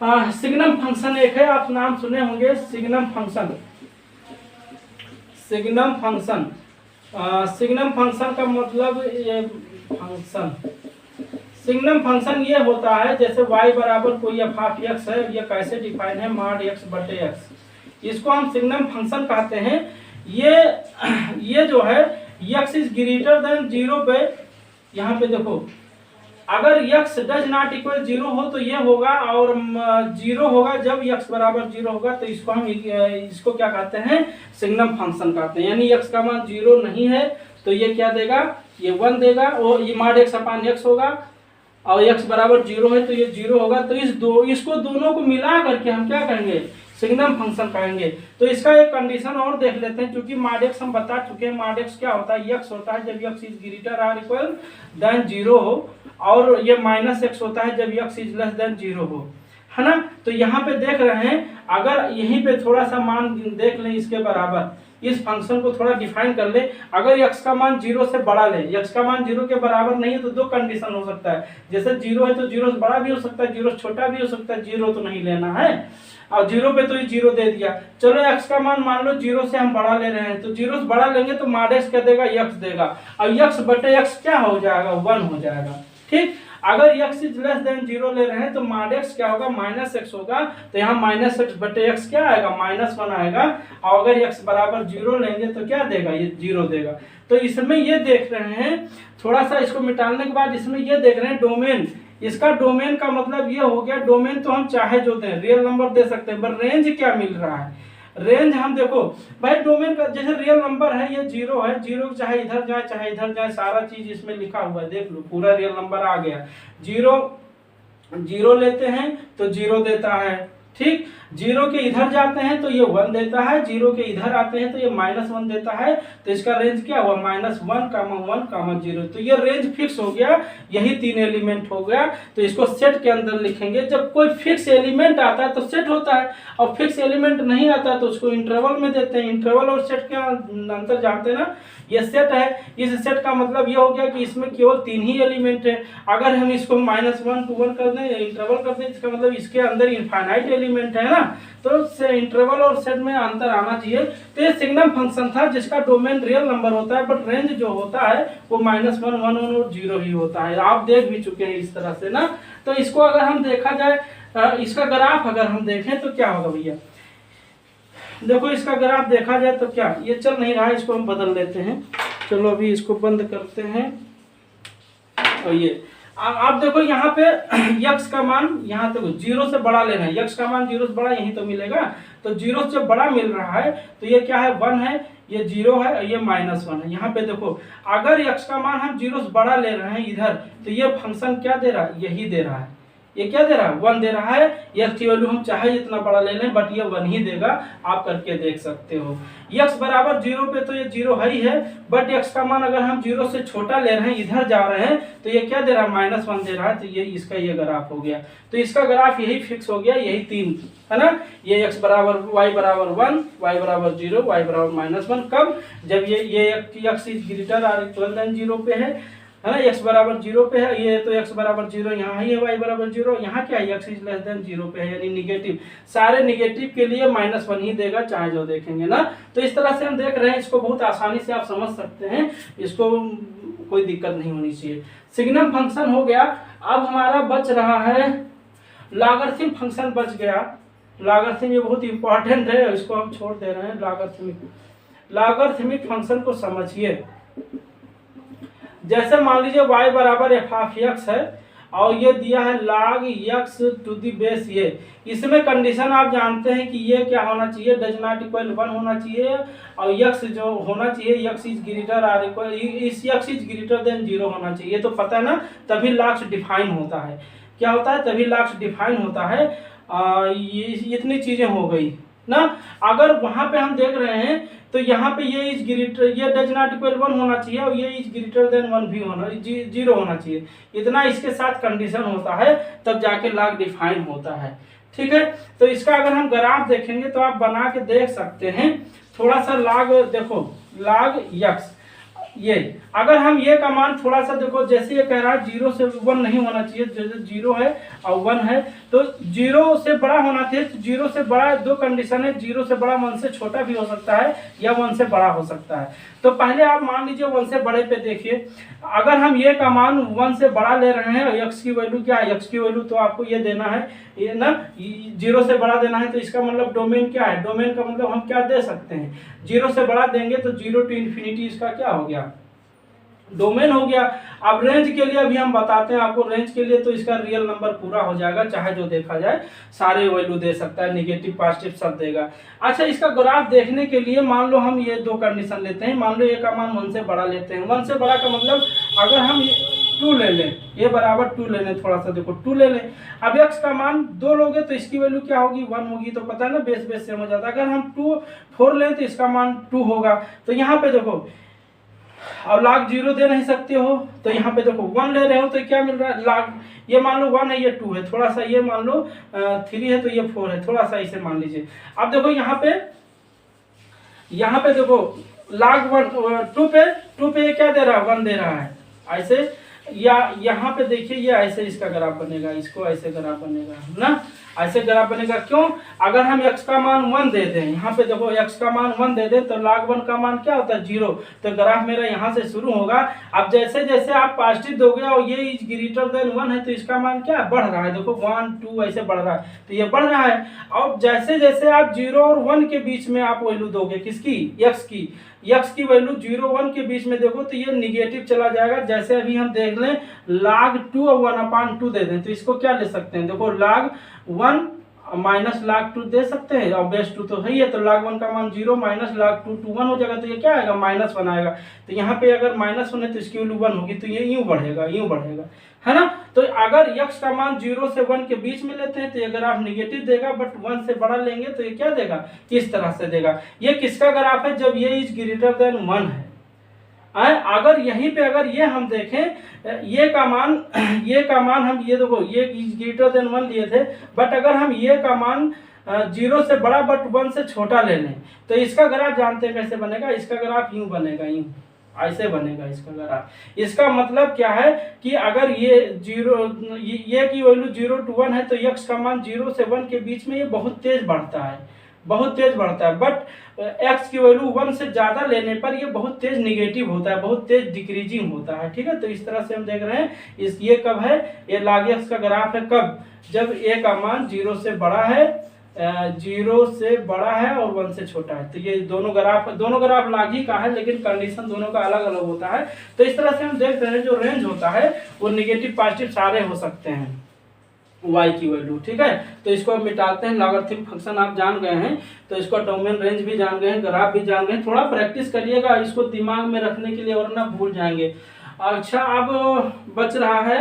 सिग्नम फंक्शन एक है, आप नाम सुने होंगे, signum function, signum function, signum function का मतलब ये फंक्शन, सिग्नम फंक्शन ये होता है जैसे y बराबर कोई f(x) है, ये कैसे डिफाइन है, mod x/x, इसको हम सिग्नम फंक्शन कहते हैं। ये जो है x इज ग्रेटर देन 0 पे, यहाँ पे देखो अगर x डज नॉट इक्वल 0 हो तो ये होगा, और 0 होगा जब x बराबर 0 होगा, तो इसको हम इसको क्या कहते हैं, सिग्नम फंक्शन कहते हैं। यानी x का मान 0 नहीं है तो ये क्या देगा, ये 1 देगा, और ये mod x/x होगा, और x बराबर 0 है तो ये 0 होगा। तो इसको दोनों को मिला करके हम क्या कहेंगे, सिग्नम फंक्शन कहेंगे। तो इसका एक कंडीशन और देख लेते हैं, क्योंकि mod x हम बता चुके हैं, mod x क्या होता है, x होता है जब x इज ग्रेटर और इक्वल देन 0 हो, और ये -x होता है जब x इज लेस देन 0 हो, है ना। तो यहाँ पे देख रहे हैं, अगर यहीं पे थोड़ा सा मान देख लें इसके बराबर, इस फंक्शन को थोड़ा डिफाइन कर ले, अगर x का मान 0 से बड़ा ले, x का मान 0 के बराबर नहीं है तो 2 कंडीशन हो सकता है, जैसे 0 है तो 0 से बड़ा भी हो सकता है, 0 से छोटा भी हो सकता है, 0 तो नहीं लेना है, और 0 पे तो ये 0 दे दिया। चलो x का मान मान लो 0 से हम बड़ा ले रहे हैं, तो 0 से बड़ा लेंगे तो mod x क्या देगा, x देगा, और x/x क्या हो जाएगा, 1 हो जाएगा, ठीक। अगर x इज लेस देन 0 ले रहे हैं तो mod x क्या होगा, -x होगा, तो यहाँ -x/x क्या आएगा, -1 आएगा, और अगर x बराबर 0 लेंगे तो क्या देगा, ये 0 देगा। तो इसमें ये देख रहे हैं, थोड़ा सा इसको मिटाने के बाद इसमें ये देख रहे हैं डोमेन, इसका डोमेन का मतलब ये हो गया, डोमेन तो हम चाहे जो दें, रियल नंबर दे सकते हैं, पर रेंज क्या मिल रहा है, रेंज हम देखो भाई डोमेन का जैसे रियल नंबर है, ये 0 है, 0 चाहे इधर जाए चाहे इधर जाए, सारा चीज इसमें लिखा हुआ है, देख लो पूरा रियल नंबर आ गया। 0 लेते हैं तो 0 देता है, ठीक। 0 के इधर जाते हैं तो ये 1 देता है, 0 के इधर आते हैं तो ये -1 देता है, तो इसका रेंज क्या हुआ, -1, 1, 0। तो ये रेंज फिक्स हो गया, यही 3 एलिमेंट हो गया। तो इसको सेट के अंदर लिखेंगे, जब कोई फिक्स एलिमेंट आता है तो सेट होता है, और फिक्स एलिमेंट नहीं आता तो उसको इंटरवल में देते हैं। इंटरवल और सेट के अंतर जानते हैं ना, ये सेट है, इस सेट का मतलब ये हो गया कि इसमें केवल 3 ही एलिमेंट है। अगर हम इसको -1 to 1 कर दें, इंटरवल कर दें, इसका मतलब इसके अंदर इनफाइनाइट एलिमेंट एलिमेंट है ना, तो इंटरवल और सेट में अंतर आना चाहिए। तो ये सिग्नम फंक्शन था जिसका डोमेन रियल नंबर होता है, बट रेंज जो होता है वो -1, 1, 1 और 0 ही होता है। आप देख भी चुके हैं इस तरह से ना। तो इसको अगर हम देखा जाए, इसका ग्राफ अगर हम देखें तो क्या होगा भैया, देखो इसका ग्राफ देखा जाए तो क्या, ये चल नहीं रहा है, इसको हम बदल लेते हैं। चलो अभी इसको बंद करते हैं। और ये आप देखो यहाँ पे यक्स का मान यहाँ तक 0 से बड़ा लेना है, यक्स का मान 0 से बड़ा यहीं तो मिलेगा। तो 0 से बड़ा मिल रहा है तो ये क्या है, 1 है, ये 0 है, ये -1 है। यहाँ पे देखो अगर यक्स का मान हम 0 से बड़ा ले रहे हैं इधर, तो ये फंक्शन क्या दे रहा है, यही दे रहा है। ये क्या दे रहा है, 1 दे रहा है। यक्स की वैल्यू हम चाहे जितना बड़ा ले लें, बट ये 1 ही देगा। आप करके देख सकते हो। यक्स बराबर 0 पे तो ये 0 है ही है, बट यक्स का मान अगर हम 0 से छोटा ले रहे हैं, इधर जा रहे हैं, तो ये क्या दे रहा है, -1 दे रहा है। तो ये इसका ये ग्राफ हो गया। तो इसका ग्राफ यही फिक्स हो गया, यही 3 है ना। ये x बराबर y बराबर 1, y बराबर 0, y बराबर -1। कब, जब ये x इज ग्रेटर और इक्वल देन 0 पे है ना, x बराबर 0 पे है। ये तो x बराबर 0 यहाँ ही है, y बराबर 0 यहाँ क्या है, x इज लेस देन 0 पे है, यानी निगेटिव। सारे निगेटिव के लिए -1 ही देगा, चाहे जो देखेंगे ना। तो इस तरह से हम देख रहे हैं, इसको बहुत आसानी से आप समझ सकते हैं, इसको कोई दिक्कत नहीं होनी चाहिए। सिग्नम फंक्शन हो गया। अब हमारा बच रहा है लॉगरिथम फंक्शन बच गया। लॉगरिथम ये बहुत इंपॉर्टेंट है, इसको हम छोड़ दे रहे हैं। लॉगरिथमिक फंक्शन को समझिए। जैसे मान लीजिए y बराबर f(x) है और ये दिया है log x to the base ये। इसमें कंडीशन आप जानते हैं कि ये क्या होना चाहिए, डज नॉट इक्वल 1 होना चाहिए, और x जो होना चाहिए x इज ग्रेटर और इक्वल, इस x इज ग्रेटर देन 0 होना चाहिए। तो पता है ना, तभी लॉग्स डिफाइन होता है। क्या होता है, तभी लॉग्स डिफाइन होता है। ये इतनी चीजें हो गई ना। अगर वहां पे हम देख रहे हैं तो यहाँ पे ये इज ग्रेटर, ये डज नॉट इक्वल 1 होना चाहिए, और ये इज ग्रेटर देन 1 भी होना, 0 होना चाहिए। इतना इसके साथ कंडीशन होता है, तब जाके लॉग डिफाइन होता है। ठीक है, तो इसका अगर हम ग्राफ देखेंगे तो आप बना के देख सकते हैं। थोड़ा सा लॉग देखो, लॉग x, ये अगर हम ये का मान थोड़ा सा देखो, जैसे ये कह रहा है 0 से 1 नहीं होना चाहिए, जैसे 0 है और 1 है, तो 0 से बड़ा होना चाहिए। तो 0 से बड़ा दो कंडीशन है, 0 से बड़ा 1 से छोटा भी हो सकता है, या 1 से बड़ा हो सकता है। तो पहले आप मान लीजिए 1 से बड़े पे देखिए। अगर हम ये का मान 1 से बड़ा ले रहे हैं, x की वैल्यू क्या है, x की वैल्यू तो आपको ये देना है, ये ना 0 से बड़ा देना है। तो इसका मतलब डोमेन क्या है, डोमेन का मतलब हम क्या दे सकते हैं, 0 से बड़ा देंगे तो 0 to ∞, इसका क्या हो गया, डोमेन हो गया। अब रेंज के लिए अभी हम बताते हैं आपको, रेंज के लिए तो इसका रियल नंबर पूरा हो जाएगा, चाहे जो देखा जाए, सारे वैल्यू दे सकता है, नेगेटिव पॉजिटिव सब देगा। अच्छा, इसका ग्राफ देखने के लिए मान लो हम ये दो कंडीशन लेते हैं। मान लो ये का मान 1 से बड़ा लेते हैं। 1 से बड़ा का मतलब अगर हम 2 ले लें, ये बराबर 2 ले लें, थोड़ा सा देखो 2 ले लें। अब x का मान 2 लोगे तो इसकी वैल्यू क्या होगी, 1 होगी। तो पता है ना, बेस बेस सेम हो जाता है। अगर हम 4 लें तो इसका मान 2 होगा। तो यहाँ पे देखो, अब log 0 दे नहीं सकते हो, तो यहाँ पे देखो 1 ले रहे हो तो क्या मिल रहा है, log ये मान लो 1 है, ये 2 है, थोड़ा सा ये मान लो 3 है, तो ये 4 है, थोड़ा सा इसे मान लीजिए। अब देखो यहाँ पे देखो log 1 2 पे ये क्या दे रहा है, 1 दे रहा है, ऐसे। या यहाँ पे देखिए, ये ऐसे इसका ग्राफ बनेगा, इसको ऐसे ग्राफ बनेगा ना, ऐसे ग्राफ बनेगा। क्यों, अगर हम x का मान 1 दे दें, यहाँ पे देखो x का मान 1 दे दें, तो log 1 का मान क्या होता है, 0। तो ग्राफ मेरा यहाँ से शुरू होगा। अब जैसे जैसे आप पॉजिटिव दोगे और ये इज ग्रेटर देन 1 है, तो इसका मान क्या बढ़ रहा है, देखो 1 2 ऐसे बढ़ रहा है, तो ये बढ़ रहा है। और जैसे जैसे आप 0 और 1 के बीच में आप वैल्यू दोगे, किसकी, x की वैल्यू 0 1 के बीच में देखो, तो ये निगेटिव चला जाएगा। जैसे अभी हम देख लें log 2 और 1/2 दे दें, तो इसको क्या ले सकते हैं, देखो log 1 माइनस log 2 दे सकते हैं, और बेस 2 तो है ही है। तो log 1 का मान 0 माइनस log 2 1 हो जाएगा, तो ये क्या आएगा, -1 आएगा। तो यहाँ पे अगर -1 है तो इसकी वैल्यू 1 होगी, तो ये यूं बढ़ेगा है ना। तो अगर x का मान 0 से 1 के बीच में लेते हैं तो ये ग्राफ निगेटिव देगा, बट 1 से बड़ा लेंगे तो ये क्या देगा, इस तरह से देगा। ये किसका ग्राफ है, जब ये इज ग्रेटर देन 1 है। अगर यहीं पे अगर ये हम देखें, ये का मान हम ये देखो, ये इज ग्रेटर देन 1 लिए थे, बट अगर हम ये का मान 0 से बड़ा बट 1 से छोटा ले लें, तो इसका ग्राफ जानते हैं कैसे बनेगा, इसका ग्राफ यूं बनेगा, यूं ऐसे बनेगा इसका ग्राफ। इसका मतलब क्या है कि अगर ये जीरो, ये की वैल्यू 0 to 1 है तो x का मान 0 से 1 के बीच में ये बहुत तेज बढ़ता है, बहुत तेज बढ़ता है। बट x की वैल्यू 1 से ज़्यादा लेने पर ये बहुत तेज निगेटिव होता है, बहुत तेज डिक्रीजिंग होता है। ठीक है, तो इस तरह से हम देख रहे हैं ये कब है, ये log x का ग्राफ है कब, जब a का मान 0 से बड़ा है, 0 से बड़ा है और 1 से छोटा है। तो ये दोनों ग्राफ लाग ही का है, लेकिन कंडीशन दोनों का अलग अलग होता है। तो इस तरह से हम देख रहे हैं जो रेंज होता है वो निगेटिव पॉजिटिव सारे हो सकते हैं y की वैल्यू। ठीक है, तो इसको हम मिटाते हैं। लॉगरिथमिक फंक्शन आप जान गए हैं तो इसको डोमेन रेंज भी जान गए हैं, ग्राफ भी जान गए हैं। थोड़ा प्रैक्टिस करिएगा इसको दिमाग में रखने के लिए, वरना भूल जाएंगे। अच्छा, अब बच रहा है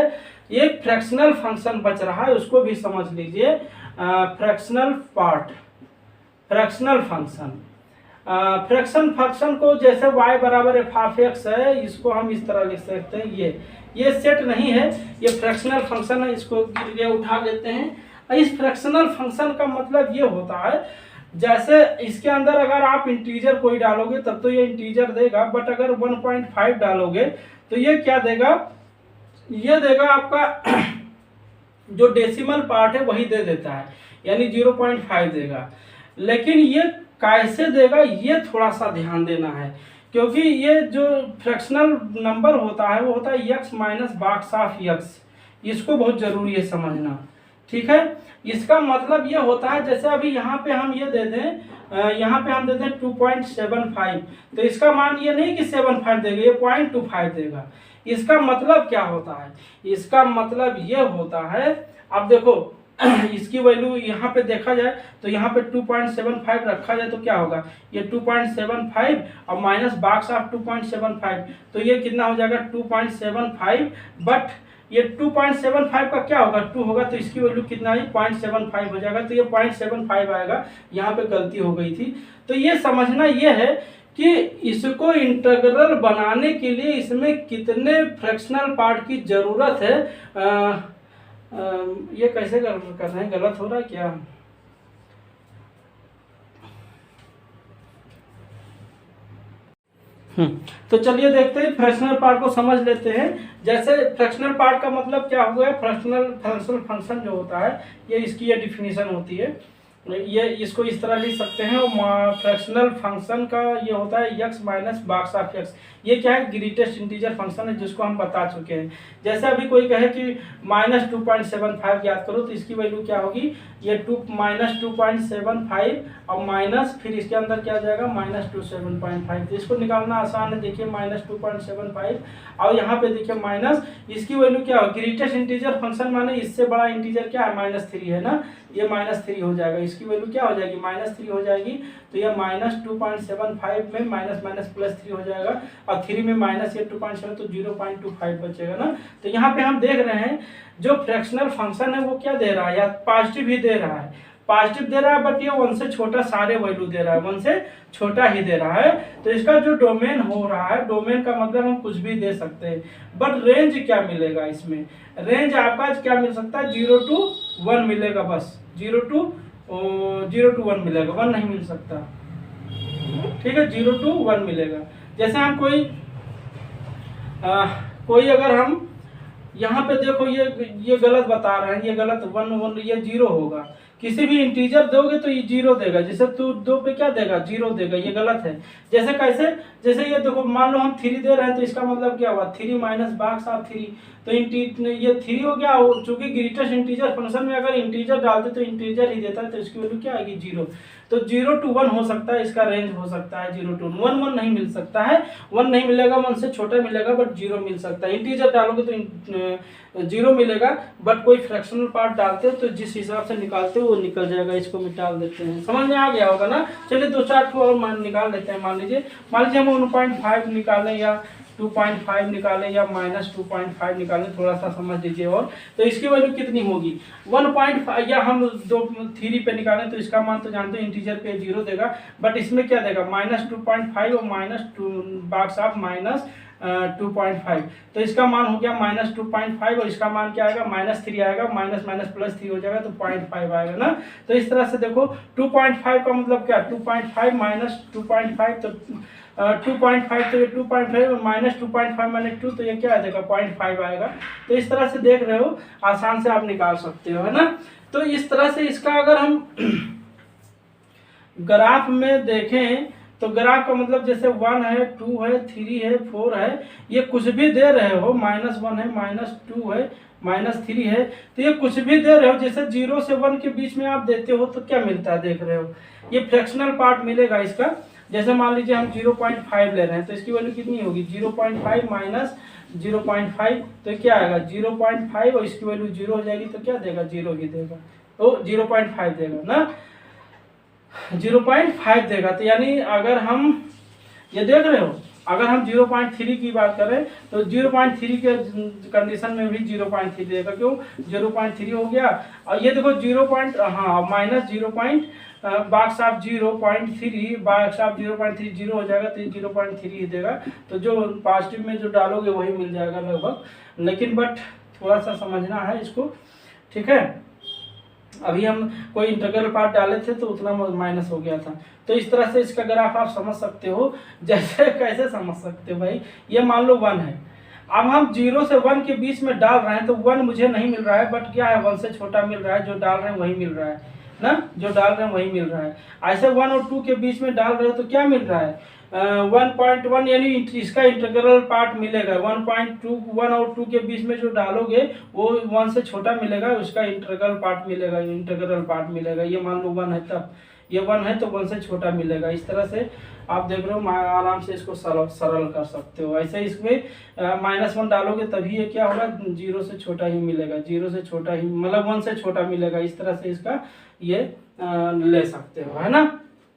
एक फ्रैक्शनल फंक्शन बच रहा है, उसको भी समझ लीजिए। फ्रैक्शनल फंक्शन, फ्रैक्शन फंक्शन को जैसे y बराबर एफ ऑफ एक्स है, इसको हम इस तरह लिख सकते हैं। ये सेट नहीं है, ये फ्रैक्शनल फंक्शन है, इसको गिर उठा लेते हैं। इस फ्रैक्शनल फंक्शन का मतलब ये होता है जैसे इसके अंदर अगर आप इंटीजर कोई डालोगे तब तो ये इंटीजर देगा, बट अगर 1.5 डालोगे तो ये क्या देगा, ये देगा आपका जो डेसिमल पार्ट है वही दे देता है, यानी 0.5 देगा। लेकिन ये कैसे देगा ये थोड़ा सा ध्यान देना है, क्योंकि ये जो फ्रैक्शनल नंबर होता है वो होता है x minus box of x, इसको बहुत जरूरी है समझना। ठीक है, इसका मतलब ये होता है जैसे अभी यहाँ पे हम ये दे दें, यहाँ पे हम दे दें 2.75, तो इसका मान ये नहीं कि 75 देगा, ये 0.25 देगा। इसका मतलब क्या होता है, इसका मतलब ये होता है, अब देखो इसकी वैल्यू यहाँ पे देखा जाए तो यहाँ पे 2.75 रखा जाए तो क्या होगा, ये 2.75 और माइनस बॉक्स ऑफ 2.75, तो ये कितना हो जाएगा 2.75। बट ये 2.75 का क्या होगा 2 होगा, तो इसकी वैल्यू कितना है 0.75 हो जाएगा, तो ये 0.75 आएगा। यहाँ पे गलती हो गई थी। तो ये समझना ये है कि इसको इंटीग्रल बनाने के लिए इसमें कितने फ्रैक्शनल पार्ट की जरूरत है। ये कैसे कर रहे हैं, गलत हो रहा है क्या? तो चलिए देखते हैं, फ्रैक्शनल पार्ट को समझ लेते हैं। जैसे फ्रैक्शनल पार्ट का मतलब क्या हुआ है, फ्रैक्शनल फंक्शन जो होता है ये इसकी ये डिफिनीशन होती है, ये इसको इस तरह लिख सकते हैं। फ्रैक्शनल फंक्शन का ये होता है x minus box of x। ये क्या है, ग्रेटेस्ट इंटीजर फंक्शन है जिसको हम बता चुके हैं। जैसे अभी कोई कहे कि माइनस 2.75 याद करो तो इसकी वैल्यू क्या होगी, ये माइनस 2.75 और माइनस फिर इसके अंदर क्या जाएगा माइनस 2.75। तो इसको निकालना आसान है, देखिए माइनस 2.75 और यहाँ पे देखिए माइनस, इसकी वैल्यू क्या होगी, ग्रेटेस्ट इंटीजर फंक्शन माने इससे बड़ा इंटीजर क्या है -3 है ना, ये -3 हो जाएगा। इसकी वैल्यू क्या हो जाएगी -3 हो जाएगी, तो ये माइनस 2.75 में माइनस माइनस प्लस 3 हो जाएगा और 3 में माइनस ये 2.7 तो 0.25 बचेगा ना। तो यहाँ पे हम देख रहे हैं जो फ्रैक्शनल फंक्शन है वो क्या दे रहा है, या पॉजिटिव ही दे रहा है, पॉजिटिव दे रहा है, बट ये 1 से छोटा सारे वैल्यू दे रहा है, 1 से छोटा ही दे रहा है। तो इसका जो डोमेन हो रहा है, डोमेन का मतलब हम कुछ भी दे सकते हैं, बट रेंज क्या मिलेगा इसमें, रेंज आपका क्या मिल सकता है 0 to 1 मिलेगा, बस 0 to 1 मिलेगा, 1 नहीं मिल सकता। ठीक है, 0 to 1 मिलेगा। जैसे हम कोई अगर हम यहाँ पे देखो ये गलत बता रहे हैं, ये गलत 1 ये 0 होगा, किसी भी इंटीजर दोगे तो ये 0 देगा, जैसे तू 2 पे क्या देगा 0 देगा, ये गलत है। जैसे कैसे, जैसे ये देखो मान लो हम 3 दे रहे हैं तो इसका मतलब क्या हुआ 3 माइनस बॉक्स ऑफ 3, तो ये 3 हो गया। चूंकि ग्रेटेस्ट इंटीजर फंक्शन में अगर इंटीजर डालते तो इंटीजर ही देता है, तो इसकी वैल्यू क्या आएगी 0। तो 0 to 1 हो सकता है, इसका रेंज हो सकता है 0 to 1, 1 नहीं मिल सकता है, 1 नहीं मिलेगा, 1 से छोटा मिलेगा, बट 0 मिल सकता है। इंटीजर डालोगे तो 0 मिलेगा, बट कोई फ्रैक्शनल पार्ट डालते हो तो जिस हिसाब से निकालते हो वो निकल जाएगा। इसको मिटा देते हैं, समझ में आ गया होगा ना। चलिए 2-4 ठो और निकाल लेते हैं। मान लीजिए हम 1.5 निकालें या 2.5 निकालें या माइनस 2.5 निकालें, थोड़ा सा समझ लीजिए। और तो इसकी वैल्यू कितनी होगी 1.5, या हम 3 पे निकालें तो इसका मान तो जानते हैं इंटीजर पे 0 देगा, बट इसमें क्या देगा -2.5 और -2 बॉक्स ऑफ -2.5, तो इसका मान हो गया -2.5 और इसका मान क्या आएगा -3 आएगा, माइनस माइनस प्लस 3 हो जाएगा तो 0.5 आएगा ना। तो इस तरह से देखो 2.5 का मतलब क्या 2.5 -2.5, तो 2.5, तो ये 2.5 माइनस 2.5 माइनस 2, तो ये क्या आ जाएगा 0.5 आएगा। तो इस तरह से देख रहे हो, आसान से आप निकाल सकते हो, है ना। तो इस तरह से इसका अगर हम ग्राफ में देखें तो ग्राफ का मतलब जैसे 1 है, 2 है, 3 है, 4 है, ये कुछ भी दे रहे हो, -1 है, -2 है, -3 है, तो ये कुछ भी दे रहे हो, जैसे 0 से 1 के बीच में आप देते हो तो क्या मिलता है देख रहे हो, ये फ्रैक्शनल पार्ट मिलेगा इसका। जैसे मान लीजिए हम 0.5 ले रहे हैं तो इसकी वैल्यू कितनी होगी, 0.5 माइनस 0.5, तो क्या आएगा 0.5, और इसकी वैल्यू 0 हो जाएगी तो क्या देगा, 0 ही देगा, तो 0.5 देगा ना, 0.5 देगा। तो यानी अगर हम ये देख रहे हो, अगर हम 0.3 की बात करें तो 0.3 के कंडीशन में भी 0.3 देगा, क्यों 0.3 हो गया। और ये देखो 0. Minus 0. Box of 0.3 box of 0.3 0 हो जाएगा, तो 0.3 ही देगा। तो जो पॉजिटिव में जो डालोगे वही मिल जाएगा लगभग, लेकिन बट थोड़ा सा समझना है इसको, ठीक है। अभी हम कोई इंटीग्रल पार्ट डाले थे तो उतना माइनस हो गया था। तो इस तरह से इसका ग्राफ आप समझ सकते हो। जैसे कैसे समझ सकते हो भाई, ये मान लो 1 है, अब हम 0 से 1 के बीच में डाल रहे हैं तो 1 मुझे नहीं मिल रहा है, बट क्या है 1 से छोटा मिल रहा है, जो डाल रहे हैं वही मिल रहा है ना, जो डाल रहे हैं वही मिल रहा है। ऐसे 1 और 2 के बीच में डाल रहे हो तो क्या मिल रहा है 1.1, यानी इसका इंटीग्रल पार्ट मिलेगा। 1.2 1 और 2 के बीच में जो डालोगे वो 1 से छोटा मिलेगा, उसका इंटीग्रल पार्ट मिलेगा, इंटीग्रल पार्ट मिलेगा। ये मान लो 1 है, तब ये 1 है तो 1 से छोटा मिलेगा। इस तरह से आप देख रहे हो, आराम से इसको सरल कर सकते हो। ऐसे इसमें -1 डालोगे तभी ये क्या होगा, 0 से छोटा ही मिलेगा, 0 से छोटा ही मतलब 1 से छोटा मिलेगा। इस तरह से इसका ये ले सकते हो, है ना,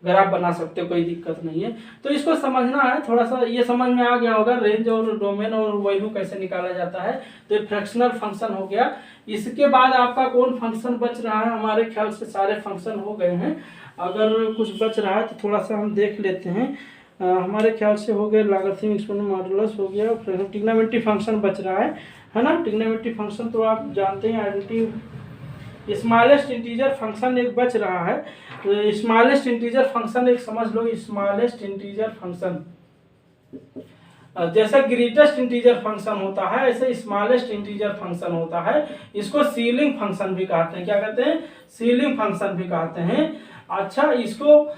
ग्राफ बना सकते हो, कोई दिक्कत नहीं है। तो इसको समझना है थोड़ा सा, ये समझ में आ गया होगा रेंज और डोमेन और वैल्यू कैसे निकाला जाता है। तो ये फ्रैक्शनल फंक्शन हो गया। इसके बाद आपका कौन फंक्शन बच रहा है, हमारे ख्याल से सारे फंक्शन हो गए हैं। अगर कुछ बच रहा है तो थोड़ा सा हम देख लेते हैं। हमारे ख्याल से हो गए, लॉगरिथम एक्सपोनेंट मॉडुलस हो गया, ट्रिग्नोमेट्री फंक्शन बच रहा है ना। ट्रिग्नोमेट्री फंक्शन तो आप जानते हैं, आइडेंटिटी स्मॉलेस्ट इंटीजर फंक्शन एक बच रहा है। तो स्मॉलेस्ट इंटीजर फंक्शन एक समझ लो, स्मॉलेस्ट इंटीजर फंक्शन जैसा ग्रेटेस्ट इंटीजर फंक्शन होता है ऐसे स्मॉलेस्ट इंटीजर फंक्शन होता है। इसको सीलिंग फंक्शन भी कहते हैं। क्या कहते हैं, सीलिंग फंक्शन भी कहते हैं। अच्छा, इसको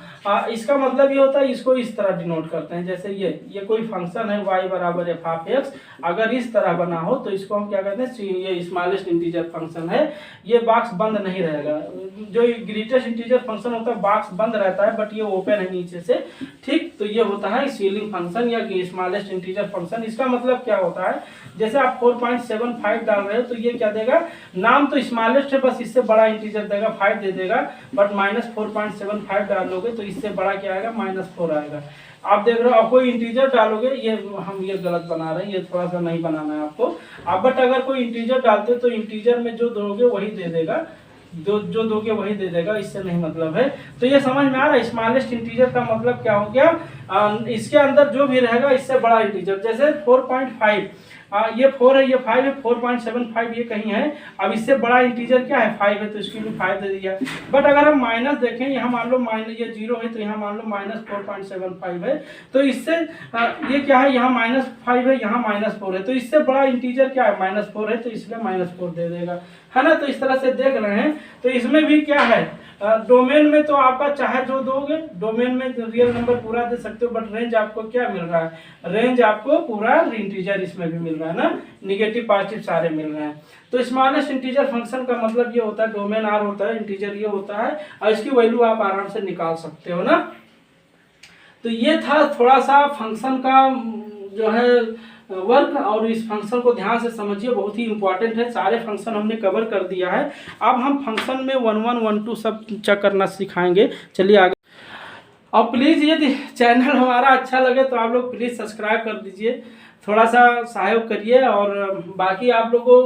इसका मतलब ये होता है, इसको इस तरह डिनोट करते हैं, जैसे ये कोई फंक्शन है y बराबर f(x), अगर इस तरह बना हो तो इसको हम क्या कहते हैं, ये स्मॉलेस्ट इंटीजर फंक्शन है। ये बॉक्स बंद नहीं रहेगा, जो ग्रेटेस्ट इंटीजर फंक्शन होता है बॉक्स बंद रहता है, बट ये ओपन है नीचे से, ठीक। तो ये होता है सीलिंग फंक्शन या स्मॉलेस्ट इंटीजर फंक्शन। इसका मतलब क्या होता है, जैसे आप 4.75 डाल रहे हो तो ये क्या देगा, नाम तो स्मॉलेस्ट है, बस इससे बड़ा इंटीजर देगा, 5 दे देगा, बट -4.75 डालोगे तो इससे बड़ा क्या आएगा, -4 आएगा। आप देख रहे हो, आप कोई इंटीजर डालोगे, ये हम ये गलत बना रहे हैं, ये थोड़ा सा नहीं बनाना है आपको। आप बट अगर कोई इंटीजर डालते तो इंटीजर में जो दोगे वही दे देगा, जो दोगे वही दे देगा, इससे नहीं मतलब है। तो ये समझ में आ रहा है, स्मॉलेस्ट इंटीजर का मतलब क्या हो गया, इसके अंदर जो भी रहेगा इससे बड़ा इंटीजर। जैसे 4.5, ये 4 है, ये 5 है, 4.75 ये कहीं है। अब इससे बड़ा इंटीजर क्या है, 5 है, तो इसके लिए 5 दे दिया। बट अगर हम माइनस देखें, यहाँ मान लो माइनस ये 0 है तो यहाँ मान लो -4.75 है, तो इससे ये क्या है, यहाँ -5 है, यहाँ -4 है, तो इससे बड़ा इंटीजर क्या है, -4 है, तो इसलिए -4 दे देगा, है ना। तो इस तरह से देख रहे हैं। तो इसमें भी क्या है, डोमेन में तो आपका चाहे जो दोगे, डोमेन में तो रियल नंबर पूरा दे सकते हो, बट रेंज आपको क्या मिल रहा है, रेंज आपको पूरा इंटीजर इसमें भी मिल रहा है ना, निगेटिव पॉजिटिव सारे मिल रहे हैं। तो स्मॉलेस्ट इंटीजर फंक्शन का मतलब ये होता है, डोमेन R होता है, इंटीजर ये होता है, और इसकी वैल्यू आप आराम से निकाल सकते हो ना। तो ये था थोड़ा सा फंक्शन का जो है वर्क, और इस फंक्शन को ध्यान से समझिए, बहुत ही इंपॉर्टेंट है। सारे फंक्शन हमने कवर कर दिया है। अब हम फंक्शन में 1 1 1 2 सब चेक करना सिखाएंगे। चलिए आगे। और प्लीज़ यदि चैनल हमारा अच्छा लगे तो आप लोग प्लीज़ सब्सक्राइब कर दीजिए, थोड़ा सा सहयोग करिए। और बाकी आप लोगों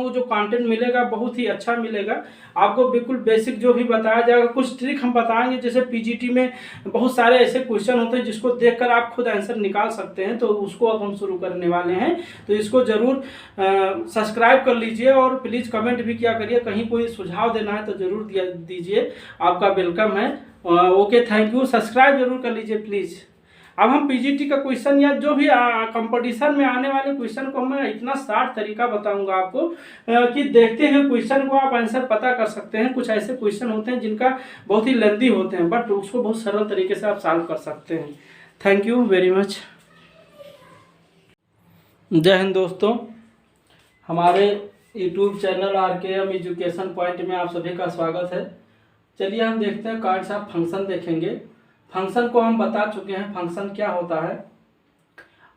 को जो कंटेंट मिलेगा बहुत ही अच्छा मिलेगा। आपको बिल्कुल बेसिक जो भी बताया जाएगा, कुछ ट्रिक हम बताएंगे, जैसे पीजीटी में बहुत सारे ऐसे क्वेश्चन होते हैं जिसको देखकर आप खुद आंसर निकाल सकते हैं, तो उसको अब हम शुरू करने वाले हैं। तो इसको ज़रूर सब्सक्राइब कर लीजिए, और प्लीज़ कमेंट भी किया करिए, कहीं कोई सुझाव देना है तो ज़रूर दीजिए, आपका वेलकम है। Okay, thank you. सब्सक्राइब जरूर कर लीजिए प्लीज़। अब हम पीजीटी का क्वेश्चन या जो भी कंपटीशन में आने वाले क्वेश्चन को मैं इतना शार्ट तरीका बताऊंगा आपको कि देखते हुए क्वेश्चन को आप आंसर पता कर सकते हैं। कुछ ऐसे क्वेश्चन होते हैं जिनका बहुत ही लेंथी होते हैं, बट उसको बहुत सरल तरीके से आप सॉल्व कर सकते हैं। Thank you very much. जय हिंद दोस्तों, हमारे YouTube channel RKM education point में आप सभी का स्वागत है। चलिए हम देखते हैं काइंड्स ऑफ फंक्शन देखेंगे। फंक्शन को हम बता चुके हैं फंक्शन क्या होता है,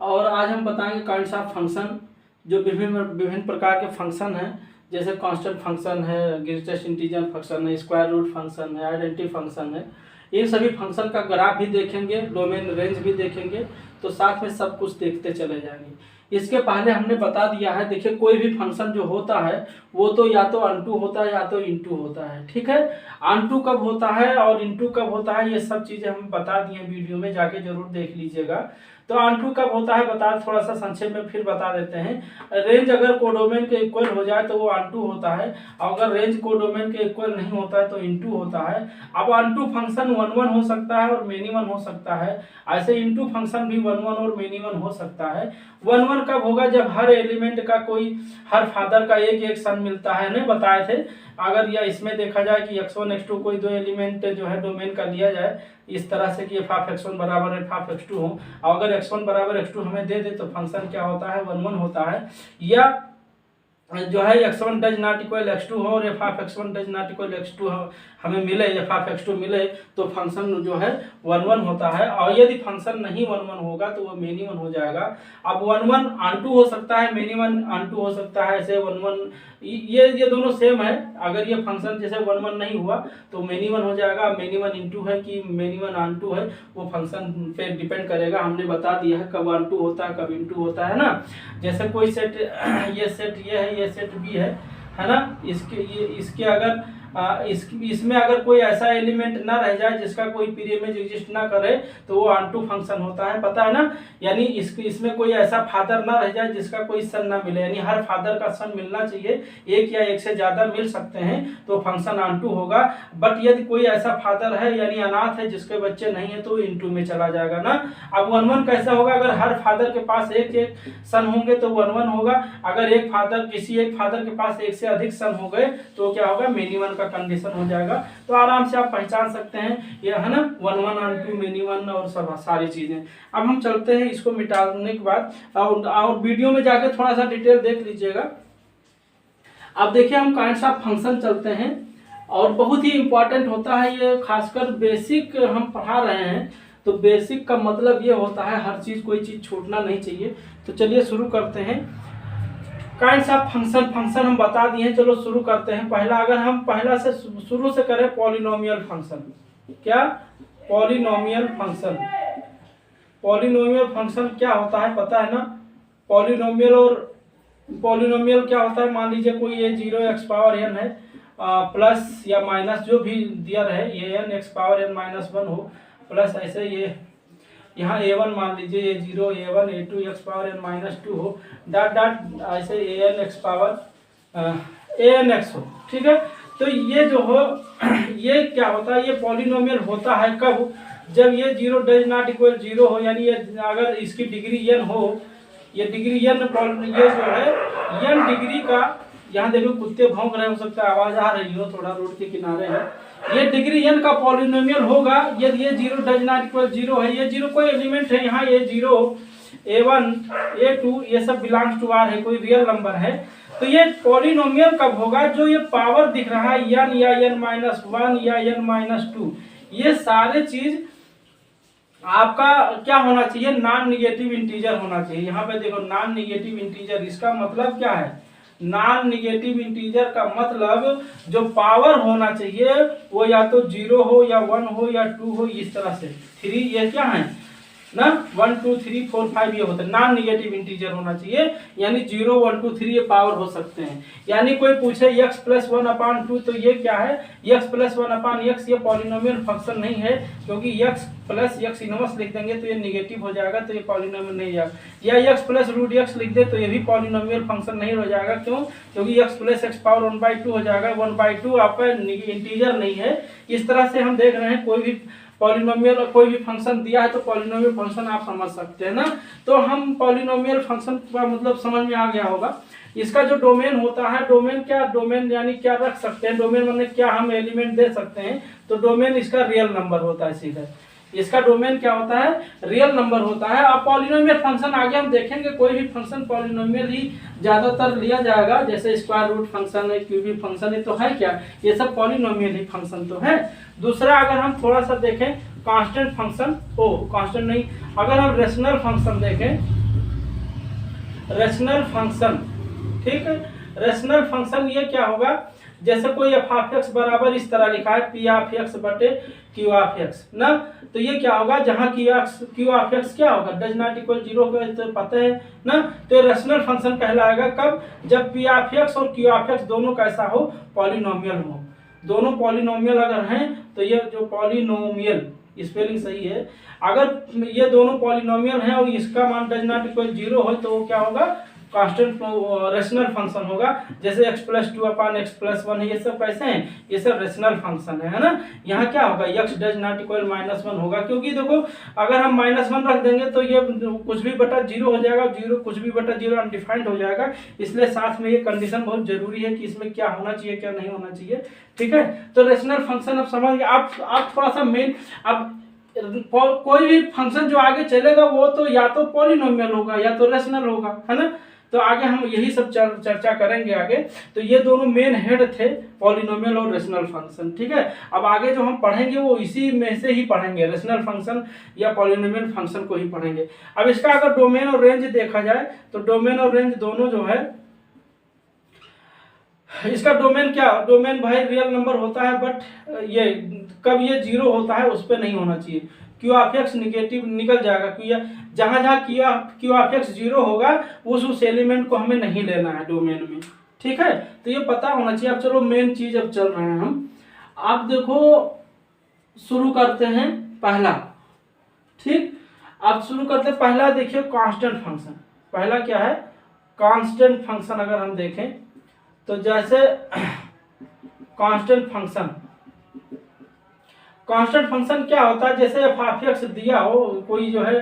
और आज हम बताएंगे काइंड्स ऑफ फंक्शन जो विभिन्न प्रकार के फंक्शन हैं, जैसे कांस्टेंट फंक्शन है, ग्रेटेस्ट इंटीजर फंक्शन है, स्क्वायर रूट फंक्शन है, आइडेंटिटी फंक्शन है। ये सभी फंक्शन का ग्राफ भी देखेंगे, डोमेन रेंज भी देखेंगे, तो साथ में सब कुछ देखते चले जाएंगे। इसके पहले हमने बता दिया है, देखिए कोई भी फंक्शन जो होता है वो तो या तो अनटू होता है या तो इनटू होता है। ठीक है, अनटू कब होता है और इनटू कब होता है ये सब चीज़ें हम बता दिए वीडियो में, जाके जरूर देख लीजिएगा। तो अनटू कब होता है बता, थोड़ा सा संक्षेप में फिर बता देते हैं। रेंज अगर कोडोमेन के इक्वल हो जाए तो वो अनटू होता है, और अगर रेंज कोडोमेन के इक्वल नहीं होता है तो इनटू होता है। अब अनटू फंक्शन 1 1 हो सकता है और मेनी 1 हो सकता है, ऐसे इनटू फंक्शन भी 1 1 और मेनी 1 हो सकता है। 1 1 कब होगा, जब हर एलिमेंट का कोई, हर फादर का एक सन मिलता है, नहीं बताए थे। अगर या इसमें देखा जाए कि x1 x2 कोई दो एलिमेंट जो है डोमेन का लिया जाए इस तरह से कि f(x1) बराबर f(x2) हो, और अगर x1 बराबर x2 हमें दे दे तो फंक्शन क्या होता है, 1 1 होता है। या जो है x1 does not equal x2 हो और f(x1) does not equal x2 हो, हमें मिले f(x2) मिले तो फंक्शन जो है 1 1 होता है। और यदि फंक्शन नहीं 1 1 होगा तो वो मेनी 1 हो जाएगा। अब 1 1 अनटू हो सकता है, मेनी 1 अनटू हो सकता है। ऐसे 1 1 ये दोनों सेम है। अगर ये फंक्शन जैसे 1 1 नहीं हुआ तो मेनी 1 हो जाएगा। मेनी 1 इनटू है कि मेनी 1 अनटू है, वो फंक्शन पे डिपेंड करेगा। हमने बता दिया है कब अनटू होता है कब इनटू होता है ना। जैसे कोई सेट, ये सेट ये है, ये सेट बी है ना। इसके अगर इसमें अगर कोई ऐसा एलिमेंट ना रह जाए जिसका कोई प्री इमेज एग्जिस्ट ना करे तो वो अनटू फंक्शन होता है, पता है ना। यानी इसमें कोई ऐसा फादर ना रह जाए जिसका कोई सन ना मिले, यानी हर फादर का सन मिलना चाहिए, एक या एक से ज्यादा मिल सकते हैं तो फंक्शन अनटू होगा। बट यदि कोई ऐसा फादर है यानी अनाथ है जिसके बच्चे नहीं है तो इनटू में चला जाएगा ना। अब 1 1 कैसा होगा, अगर हर फादर के पास एक एक सन होंगे तो 1 1 होगा। अगर एक फादर, किसी एक फादर के पास एक से अधिक सन हो गए तो क्या होगा, मेनी 1 का कंडीशन हो जाएगा। तो आराम से आप पहचान सकते हैं ये है ना, 1 1 अनटू मेनी 1 और सब सारी चीजें। अब हम चलते हैं इसको मिटाने के बाद, और वीडियो में जाके थोड़ा सा डिटेल देख लीजिएगा। अब देखिए हम काइंड्स ऑफ फंक्शन चलते हैं, और बहुत ही इंपॉर्टेंट होता है ये, खासकर बेसिक हम पढ़ा रहे हैं तो बेसिक का मतलब ये होता है हर चीज, कोई चीज छूटना नहीं चाहिए। तो चलिए शुरू करते हैं। काइंड्स ऑफ फंक्शन हम बता दिए, चलो शुरू करते हैं। अगर हम पहला से शुरू से करें, पॉलिनोमियल फंक्शन। क्या, पॉलिनोमियल फंक्शन। पॉलिनोमियल फंक्शन क्या होता है पता है ना। पॉलिनोमियल क्या होता है, मान लीजिए कोई ये 0x(n) है, प्लस या माइनस जो भी दिया रहे, ये n(x(n-1) हो, प्लस ऐसे ये यहाँ a1 मान लीजिए ये 0 a1 a2 x(n-2) हो, डॉट डॉट ऐसे anx हो। ठीक है, तो ये जो हो ये क्या होता है, ये पॉलिनोमियल होता है कब, जब ये 0 डज नॉट इक्वल 0 हो, यानी ये अगर इसकी डिग्री n हो, ये डिग्री n, ये जो है n डिग्री का, यहाँ देखो कुत्ते भौंक रहे, हो सकता है आवाज आ रही हो, थोड़ा रोड के किनारे है। ये डिग्री n का पॉलिनोमियल होगा यदि ये 0 डज नॉट इक्वल 0 है। ये 0 कोई एलिमेंट है, यहाँ ये 0 a1 a2 ये सब बिलोंग्स टू r है, कोई रियल नंबर है। तो ये पॉलिनोमियल कब होगा, जो ये पावर दिख रहा है n या n-1 या n-2, ये सारे चीज आपका क्या होना चाहिए, नॉन निगेटिव इंटीजर होना चाहिए। यहाँ पे देखो नॉन निगेटिव इंटीजर, इसका मतलब क्या है, नॉन निगेटिव इंटीजर का मतलब जो पावर होना चाहिए वो या तो 0 हो या 1 हो या 2 हो, इस तरह से 3, ये क्या है ना, 1 2 3 4 5 ये होता है, नॉन निगेटिव इंटीजर होना चाहिए। यानी 0 1 2 3 ये पावर हो सकते हैं। यानी कोई पूछे x + 1/2 तो ये क्या है, x + 1/x, ये पॉलिनोमियल फंक्शन नहीं है, क्योंकि x + x इनवर्स लिख देंगे तो ये निगेटिव हो जाएगा, तो ये पॉलिनोमियल नहीं जाएगा। या x + √x लिख दे तो ये भी पॉलिनोमियल फंक्शन नहीं हो जाएगा। क्यों, क्योंकि x + x⁴ 1/2 हो जाएगा, 1/2 आपका इंटीजर नहीं है। इस तरह से हम देख रहे हैं कोई भी पॉलिनोमियल कोई भी फंक्शन दिया है तो पॉलिनोमियल फंक्शन आप समझ सकते हैं ना। तो हम पॉलिनोमियल फंक्शन का मतलब समझ में आ गया होगा। इसका जो डोमेन होता है, डोमेन क्या, डोमेन यानी क्या रख सकते हैं, डोमेन मतलब क्या हम एलिमेंट दे सकते हैं, तो डोमेन इसका रियल नंबर होता है सीधा। इसका डोमेन क्या होता है, रियल नंबर होता है। अब पॉलिनोमियल फंक्शन आगे हम देखेंगे, कोई भी फंक्शन पॉलिनोमियल ही ज्यादातर लिया जाएगा, जैसे स्क्वायर रूट फंक्शन है, क्यूबिक फंक्शन है, तो है क्या, ये सब पॉलिनोमियल ही फंक्शन तो है। दूसरा अगर हम थोड़ा सा देखें कांस्टेंट फंक्शन, कांस्टेंट नहीं, अगर हम रेशनल फंक्शन देखें, रेशनल फंक्शन, ठीक है, रेशनल फंक्शन ये क्या होगा, जैसे कोई एफ ऑफ एक्स बराबर इस तरह लिखा है पी ऑफ एक्स बटे क्यू ऑफ एक्स ना, तो ये क्या होगा, जहां क्यू ऑफ एक्स क्या होगा, डज नॉट इक्वल 0 होगा, तो पता है ना। तो रेशनल फंक्शन कहलाएगा कब, जब पी ऑफ एक्स और क्यू ऑफ एक्स दोनों कैसा हो, पॉलिनोमियल हो। दोनों पॉलिनोमियल अगर हैं तो ये जो पॉलिनोमियल, स्पेलिंग सही है, अगर ये दोनों पॉलिनोमियल हैं और इसका मान डज नॉट इक्वल 0 हो तो वो क्या होगा, कांस्टेंट रेशनल फंक्शन होगा। जैसे x + 2 / x + 1 है, ये सब कैसे हैं, ये सब रेशनल फंक्शन है ना। यहाँ क्या होगा, x डज नॉट इक्वल -1 होगा, क्योंकि देखो अगर हम -1 रख देंगे तो ये कुछ भी बटा 0 हो जाएगा, 0 कुछ भी बटा 0 अनडिफाइंड हो जाएगा। इसलिए साथ में ये कंडीशन बहुत जरूरी है कि इसमें क्या होना चाहिए क्या नहीं होना चाहिए, ठीक है। तो रेशनल फंक्शन अब समझ गए आप थोड़ा सा मेन, अब कोई भी फंक्शन जो आगे चलेगा वो तो या तो पॉलिनोमियल होगा या तो रेशनल होगा, है ना। तो आगे हम यही सब चर्चा करेंगे आगे। तो ये दोनों मेन हेड थे, पॉलिनोमियल और रेशनल फंक्शन, ठीक है। अब आगे जो हम पढ़ेंगे वो इसी में से ही पढ़ेंगे, रेशनल फंक्शन या पॉलिनोमियल फंक्शन को ही पढ़ेंगे। अब इसका अगर डोमेन और रेंज देखा जाए तो डोमेन और रेंज दोनों जो है, इसका डोमेन क्या, डोमेन भाई रियल नंबर होता है, बट ये कब ये 0 होता है उस पर नहीं होना चाहिए। क्यू ऑफ एक्स निगेटिव निकल जाएगा, क्योंकि जहां जहां क्यू ऑफ एक्स 0 होगा उस एलिमेंट को हमें नहीं लेना है डोमेन में, ठीक है। तो ये पता होना चाहिए। अब चलो मेन चीज अब चल रहे हैं हम, आप देखो शुरू करते हैं पहला, ठीक। आप शुरू करते हैं पहला, देखिए कांस्टेंट फंक्शन। पहला क्या है, कांस्टेंट फंक्शन। अगर हम देखें तो जैसे कांस्टेंट फंक्शन, कांस्टेंट फंक्शन क्या होता है, जैसे एफ ऑफ एक्स दिया हो, कोई जो है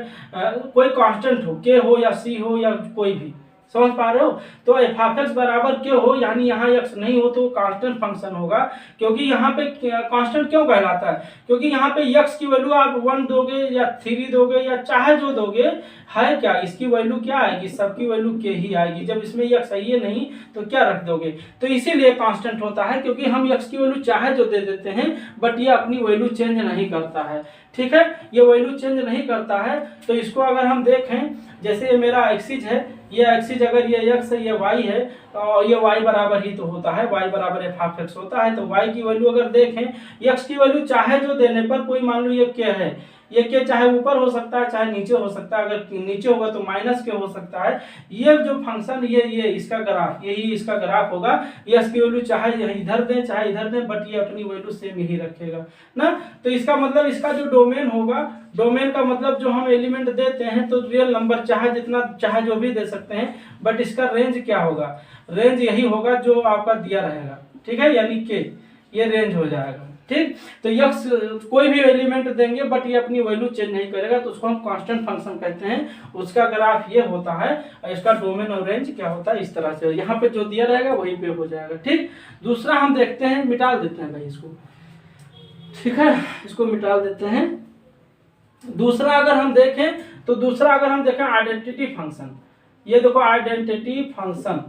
कोई कांस्टेंट हो, के हो या सी हो या कोई भी, समझ पा रहे हो। तो एफ ऑफ एक्स बराबर के हो, यानी यहाँ एक्स नहीं हो तो कांस्टेंट फंक्शन होगा। क्योंकि यहाँ पे कांस्टेंट क्यों कहलाता है, क्योंकि यहाँ पे एक्स की वैल्यू आप 1 दोगे या 3 दोगे या चाहे जो दोगे, है क्या, इसकी वैल्यू क्या आएगी, सबकी वैल्यू के ही आएगी। जब इसमें एक्स है ही नहीं तो क्या रख दोगे, तो इसीलिए कांस्टेंट होता है, क्योंकि हम एक्स की वैल्यू चाहे जो दे देते हैं, बट ये अपनी वैल्यू चेंज नहीं करता है, ठीक है। ये वैल्यू चेंज नहीं करता है। तो इसको अगर हम देखें, जैसे ये मेरा एक्सिस है, ये एक्सिस अगर ये एक्स है, ये वाई है, और ये वाई बराबर ही तो होता है, वाई बराबर एफ ऑफ एक्स होता है। तो वाई की वैल्यू अगर देखें, एक्स की वैल्यू चाहे जो देने पर, कोई मान लो ये क्या है, ये के चाहे ऊपर हो सकता है चाहे नीचे हो सकता है, अगर नीचे होगा तो माइनस के हो सकता है। ये जो फंक्शन ये इसका ग्राफ, यही इसका ग्राफ होगा। ये इसकी वैल्यू चाहे इधर दें चाहे इधर दें, बट ये अपनी वैल्यू सेम ही रखेगा ना। तो इसका मतलब इसका जो डोमेन होगा, डोमेन का मतलब जो हम एलिमेंट देते हैं तो रियल नंबर चाहे जितना चाहे जो भी दे सकते हैं, बट इसका रेंज क्या होगा, रेंज यही होगा जो आपका दिया रहेगा, ठीक है, यानी के ये रेंज हो जाएगा, ठीक। तो यक्स कोई भी एलिमेंट देंगे बट ये अपनी वैल्यू चेंज नहीं करेगा, तो उसको हम कांस्टेंट फंक्शन कहते हैं। उसका ग्राफ ये होता है, इसका डोमेन और रेंज क्या होता है, इस तरह से यहाँ पे जो दिया रहेगा वहीं पे हो जाएगा, ठीक। दूसरा हम देखते हैं, मिटा देते हैं भाई इसको, ठीक है, इसको मिटा देते हैं। दूसरा अगर हम देखें तो दूसरा अगर हम देखें आइडेंटिटी फंक्शन, ये देखो आइडेंटिटी फंक्शन।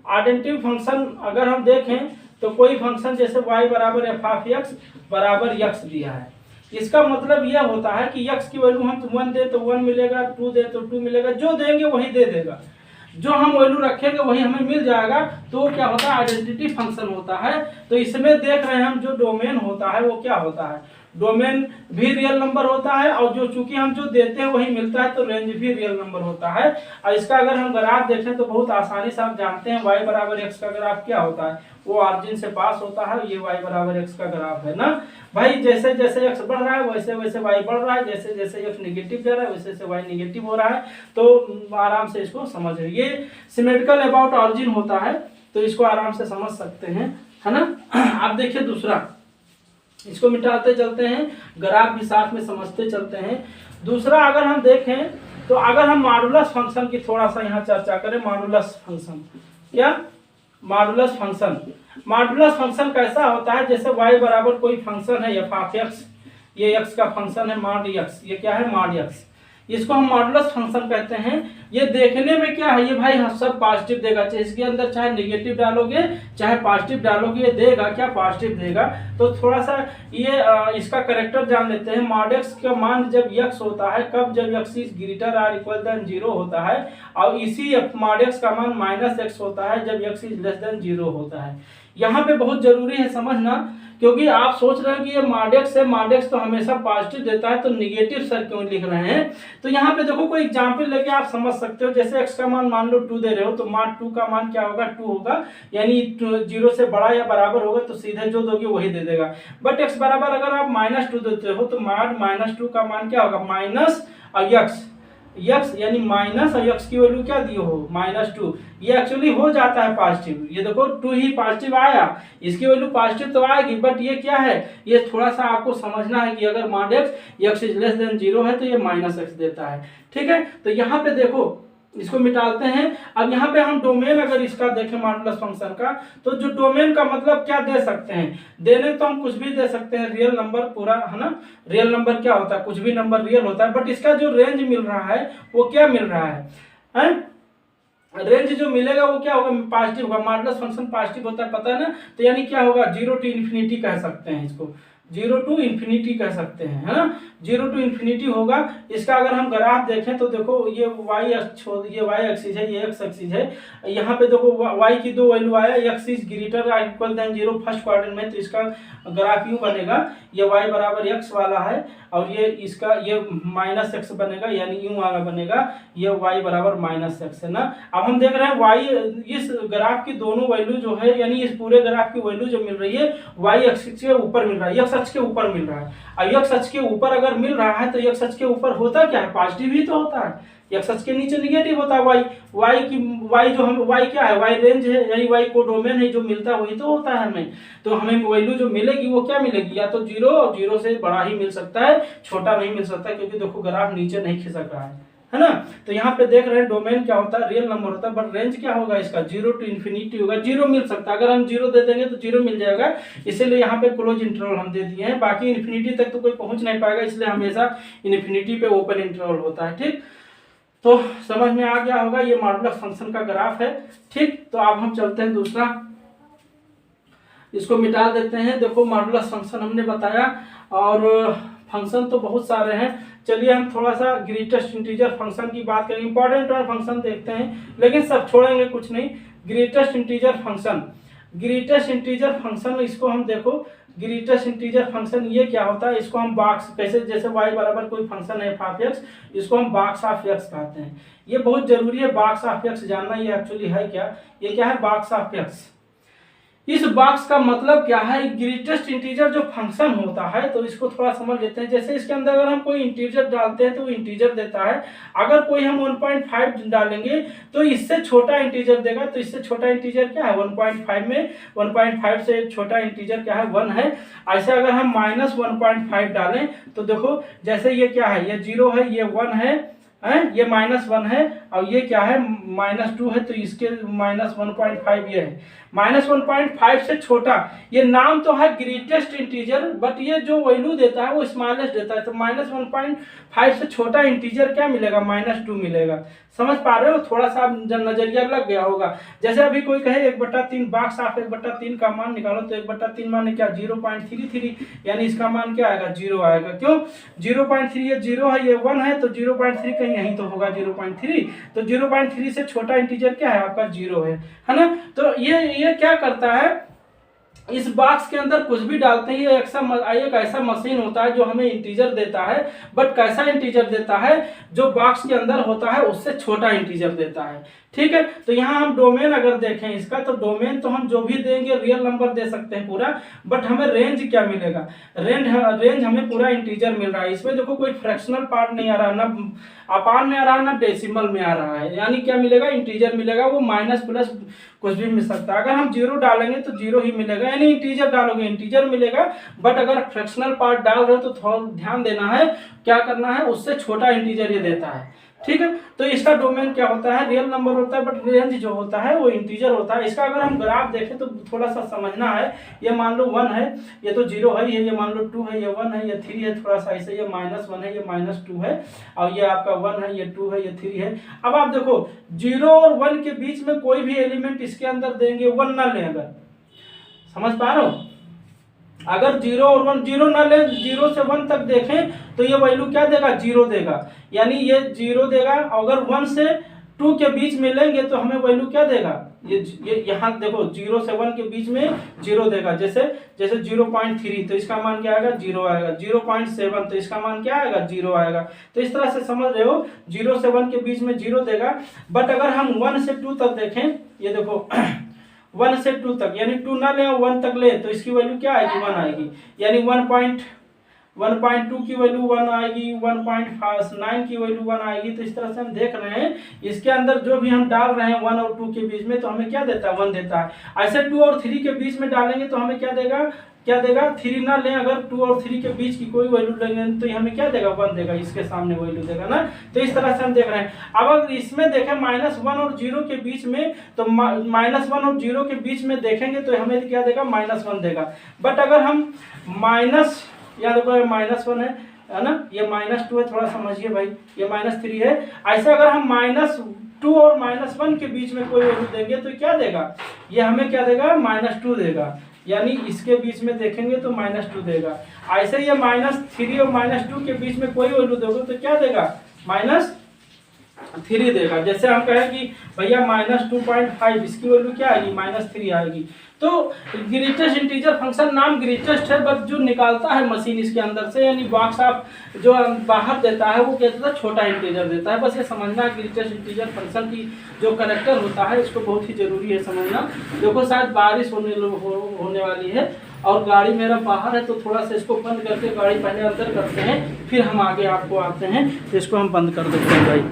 आइडेंटिटी फंक्शन अगर हम देखें तो कोई फंक्शन जैसे y बराबर एफ ऑफ एक्स बराबर x दिया है, इसका मतलब यह होता है कि x की वैल्यू हम 1 दे तो 1 मिलेगा, 2 दे तो 2 मिलेगा, जो देंगे वही दे देगा, जो हम वैल्यू रखेंगे वही हमें मिल जाएगा। तो क्या होता है, आइडेंटिटी फंक्शन होता है। तो इसमें देख रहे हैं हम जो डोमेन होता है वो क्या होता है, डोमेन भी रियल नंबर होता है, और जो चूंकि हम जो देते हैं वही मिलता है, तो रेंज भी रियल नंबर होता है। और इसका अगर हम ग्राफ देखें तो बहुत आसानी से आप जानते हैं, y बराबर एक्स का ग्राफ क्या होता है, वो ऑरिजिन से पास होता है। ये y बराबर एक्स का ग्राफ है ना भाई, जैसे जैसे x बढ़ रहा है वैसे वैसे y बढ़ रहा है, जैसे जैसे x निगेटिव जा रहा है वैसे वैसे y निगेटिव हो रहा है। तो आराम से इसको समझ रहे, ये सिमेट्रिकल अबाउट ऑरिजिन होता है, तो इसको आराम से समझ सकते हैं, है ना। आप देखिए दूसरा, इसको मिटाते चलते हैं, ग्राफ भी साथ में समझते चलते हैं। दूसरा अगर हम देखें तो अगर हम मॉडुलस फंक्शन की थोड़ा सा यहाँ चर्चा करें, मॉडुलस फंक्शन क्या, मॉडुलस फंक्शन, मॉडुलस फंक्शन कैसा होता है, जैसे y बराबर कोई फंक्शन है एफ ऑफ एक्स, ये x का फंक्शन है मॉड x, ये क्या है मॉड x, इसको हम मॉडुलस फंक्शन कहते हैं। ये देखने में क्या है, ये भाई सब पॉजिटिव देगा, चाहे इसके अंदर चाहे नेगेटिव डालोगे चाहे पॉजिटिव डालोगे, ये देगा क्या, पॉजिटिव देगा। तो थोड़ा सा ये इसका करेक्टर जान लेते हैं। मॉड एक्स का मान जब x होता है, कब, जब x is greater or equal than 0 होता है, और इसी मॉड एक्स का मान -x होता है जब x इज लेस देन 0 होता है। यहाँ पे बहुत जरूरी है समझना, क्योंकि आप सोच रहे हैं कि ये मॉड एक्स है, मॉड एक्स तो हमेशा पॉजिटिव देता है, तो नेगेटिव सर क्यों लिख रहे हैं। तो यहाँ पे देखो कोई एग्जांपल लेके आप समझ सकते हो। जैसे x का मान लो 2 दे रहे हो, तो मॉड 2 का मान क्या होगा, 2 होगा, यानी 0 से बड़ा या बराबर होगा तो सीधे जो दोगे वही दे देगा। बट x बराबर अगर आप -2 देते हो तो मॉड -2 का मान क्या होगा, माइनस और x यानी माइनस और x की वैल्यू क्या दी हो, -2, ये एक्चुअली हो जाता है पॉजिटिव। ये देखो 2 ही पॉजिटिव आया, इसकी वैल्यू पॉजिटिव तो आएगी, बट ये क्या है, ये थोड़ा सा आपको समझना है कि अगर mod x is less than 0 है तो ये -x देता है। ठीक है, तो यहाँ पे देखो इसको मिटाते हैं। अब यहाँ पे हम डोमेन अगर इसका देखें मॉडुलस फंक्शन का, तो जो डोमेन का मतलब क्या दे सकते हैं, देने तो हम कुछ भी दे सकते हैं, रियल नंबर पूरा है ना, रियल नंबर क्या होता है, कुछ भी नंबर रियल होता है, बट इसका जो रेंज मिल रहा है वो क्या मिल रहा है? रेंज जो मिलेगा वो क्या होगा, पॉजिटिव होगा। मॉडुलस फंक्शन पॉजिटिव होता है, पता है ना, तो यानी क्या होगा, 0 टू इन्फिनिटी कह सकते हैं इसको, 0 टू इन्फिनिटी कह सकते हैं, है ना, 0 टू इन्फिनिटी होगा। इसका अगर हम ग्राफ देखें तो देखो ये y अक्ष, ये y एक्सिस है, ये x एक्सिस है। यहाँ पे देखो y की 2 वैल्यू आया, x इज ग्रेटर और इक्वल देन 0 फर्स्ट क्वाड्रेंट में, तो इसका ग्राफ यूं बनेगा, ये y बराबर x वाला है और ये इसका ये -x बनेगा, यानी यूं वाला बनेगा, ये y बराबर -x है ना। अब हम देख रहे हैं y, इस ग्राफ की दोनों वैल्यू जो है, यानी इस पूरे ग्राफ की वैल्यू जो मिल रही है y एक्सिस के ऊपर मिल रहा है, x अक्ष के ऊपर मिल रहा है। और x अक्ष के ऊपर अगर मिल रहा है तो x अक्ष के ऊपर होता क्या है, पॉजिटिव ही तो होता है, x अक्ष के नीचे नेगेटिव होता है y जो हम y क्या है, y रेंज है, यानी y को डोमेन है, जो मिलता है वही तो होता है हमें। तो हमें वैल्यू जो मिलेगी वो क्या मिलेगी, या तो 0 और 0 से बड़ा ही मिल सकता है, छोटा नहीं मिल सकता, क्योंकि देखो ग्राफ नीचे नहीं खिसक रहा है ना। तो यहाँ पे देख रहे हैं डोमेन क्या होता है, रियल नंबर होता है, बट रेंज क्या होगा इसका, 0 टू इन्फिनिटी होगा। 0 मिल सकता है, अगर हम 0 दे देंगे तो 0 मिल जाएगा, इसीलिए यहाँ पे क्लोज इंटरवल हम दे दिए हैं। बाकी इन्फिनिटी तक तो कोई पहुंच नहीं पाएगा, इसलिए हमेशा इन्फिनिटी पे ओपन इंटरवल होता है। ठीक, तो समझ में आ गया होगा, ये मॉडुलस फंक्शन का ग्राफ है। ठीक, तो अब हम चलते हैं दूसरा, इसको मिटा देते हैं। देखो मॉडुलस फंक्शन हमने बताया, और फंक्शन तो बहुत सारे हैं। चलिए हम थोड़ा सा ग्रेटेस्ट इंटीजर फंक्शन की बात करेंगे, इंपॉर्टेंट फंक्शन देखते हैं, लेकिन सब छोड़ेंगे कुछ नहीं। Greatest integer function, greatest integer function, इसको हम देखो, ग्रेटेस्ट इंटीजर फंक्शन ये क्या होता है, इसको हम बॉक्स, कैसे जैसे y बराबर कोई फंक्शन है f (x), इसको हम बॉक्स ऑफ x कहते हैं। ये बहुत जरूरी है बॉक्स ऑफ x जानना, ये एक्चुअली है क्या, ये क्या है बॉक्स ऑफ x। इस बॉक्स का मतलब क्या है, ग्रेटेस्ट इंटीजर जो फंक्शन होता है, तो इसको थोड़ा समझ लेते हैं। जैसे इसके अंदर अगर हम कोई इंटीजर डालते हैं तो इंटीजर देता है, अगर कोई हम 1.5 डालेंगे तो इससे छोटा इंटीजर देगा। तो इससे छोटा इंटीजर क्या है 1.5 में, 1.5 से छोटा इंटीजर क्या है 1 है। ऐसे अगर हम -1.5 डालें तो देखो जैसे ये क्या है, ये 0 है, ये 1 है, ये -1 है, और ये क्या है -2 है, तो इसके -1.5 ये है। -1.5 से छोटा, ये नाम तो है ग्रेटेस्ट इंटीजर, बट ये जो वैल्यू देता है वो स्मॉलेस्ट देता है। तो -1.5 से छोटा इंटीजर क्या मिलेगा, -2 मिलेगा। समझ पा रहे हो, थोड़ा सा नजरिया लग गया होगा। जैसे अभी कोई कहे 1/3 बॉक्स ऑफ 1/3 का मान निकालो, तो 1/3 मान क्या 0.33, यानी इसका मान क्या आएगा 0 आएगा। क्यों 0.3, ये 0 है, ये 1 है, तो 0.3 कहीं यहीं तो होगा 0.3। तो 0.3 से छोटा इंटीजर क्या है आपका 0 है ना। तो ये क्या करता है, इस बॉक्स के अंदर कुछ भी डालते हैं, ये एक ऐसा मशीन होता है जो हमें इंटीजर देता है, बट कैसा इंटीजर देता है, जो बॉक्स के अंदर होता है उससे छोटा इंटीजर देता है। ठीक है। तो यहाँ हम डोमेन अगर देखें इसका, तो डोमेन तो हम जो भी देंगे रियल नंबर दे सकते हैं पूरा, बट हमें रेंज क्या मिलेगा, रेंज हमें पूरा इंटीजर मिल रहा है। इसमें देखो कोई फ्रैक्शनल पार्ट नहीं आ रहा, ना अपान में आ रहा है ना डेसिमल में आ रहा है, यानी क्या मिलेगा, इंटीजर मिलेगा। वो माइनस प्लस कुछ भी मिल सकता है। अगर हम जीरो डालेंगे तो जीरो ही मिलेगा, यानी इंटीजर डालोगे इंटीजर मिलेगा। बट अगर फ्रैक्शनल पार्ट डाल रहे हो तो थोड़ा ध्यान देना है, क्या करना है, उससे छोटा इंटीजर ये देता है। ठीक है। तो इसका डोमेन क्या होता है, रियल नंबर होता है, बट रेंज जो होता है वो इंटीजर होता है। इसका अगर हम ग्राफ देखें तो थोड़ा सा समझना है। ये मान लो 1 है, ये तो 0 है, ये मान लो 2 है, ये 1 है, ये 3 है, थोड़ा सा ऐसे, ये -1 है, ये -2 है, और ये आपका 1 है, ये 2 है, ये 3 है। अब आप देखो 0 और 1 के बीच में कोई भी एलिमेंट इसके अंदर देंगे, 1 ना लें, अगर समझ पा रहे हो, अगर 0 और 1, 0 ना ले, 0 से 1 तक देखें तो ये वैल्यू क्या देगा, 0 देगा, यानी ये 0 देगा। अगर 1 से 2 के बीच में लेंगे तो हमें वैल्यू क्या देगा, ये यहाँ देखो 0 से 1 के बीच में 0 देगा। जैसे 0.3 तो इसका मान क्या आएगा, 0 आएगा। 0.7 तो इसका मान क्या आएगा, 0 आएगा। तो इस तरह से समझ रहे हो, 0 से 1 के बीच में 0 देगा। बट अगर हम 1 से 2 तक देखें, ये देखो 1 से 2 तक, यानी 2 ना ले 1 तक ले, तो इसकी वैल्यू क्या आएगी, 1 आएगी। यानी 1.2 की वैल्यू 1 आएगी, 1.9 की वैल्यू 1 आएगी। तो इस तरह से हम देख रहे हैं, इसके अंदर जो भी हम डाल रहे हैं 1 और 2 के बीच में, तो हमें क्या देता है, 1 देता है। ऐसे 2 और 3 के बीच में डालेंगे तो हमें क्या देगा, 3 ना लें, अगर 2 और 3 के बीच की कोई वैल्यू लेंगे तो हमें क्या देगा, 1 देगा, इसके सामने वैल्यू देगा ना। तो इस तरह से हम देख रहे हैं। अब अगर इसमें देखें -1 और 0 के बीच में, तो -1 और 0 के बीच में देखेंगे तो हमें क्या देगा, -1 देगा। बट अगर हम माइनस, या देखो ये -1 है ना, ये -2 है, थोड़ा समझिए भाई, ये -3 है। ऐसे अगर हम -2 और -1 के बीच में कोई वैल्यू देंगे तो क्या देगा, ये हमें क्या देगा, -2 देगा। यानी इसके बीच में देखेंगे तो -2 देगा। ऐसे ये -3 और -2 के बीच में कोई वैल्यू दोगे तो क्या देगा, -3 देगा। जैसे हम कहें कि भैया -2.5, इसकी वैल्यू क्या आएगी, -3 आएगी। तो ग्रेटेस्ट इंटीजर फंक्शन नाम ग्रेटेस्ट है, बट जो निकालता है मशीन इसके अंदर से, यानी बॉक्स आप जो बाहर देता है वो क्या देता है, छोटा इंटीजर देता है। बस ये समझना ग्रेटेस्ट इंटीजर फंक्शन की जो कैरेक्टर होता है, इसको बहुत ही जरूरी है समझना। देखो शायद बारिश होने वाली है और गाड़ी मेरा बाहर है, तो थोड़ा सा इसको बंद करके गाड़ी पहले अंदर करते हैं, फिर हम आगे आपको आते हैं। तो इसको हम बंद कर देते हैं भाई।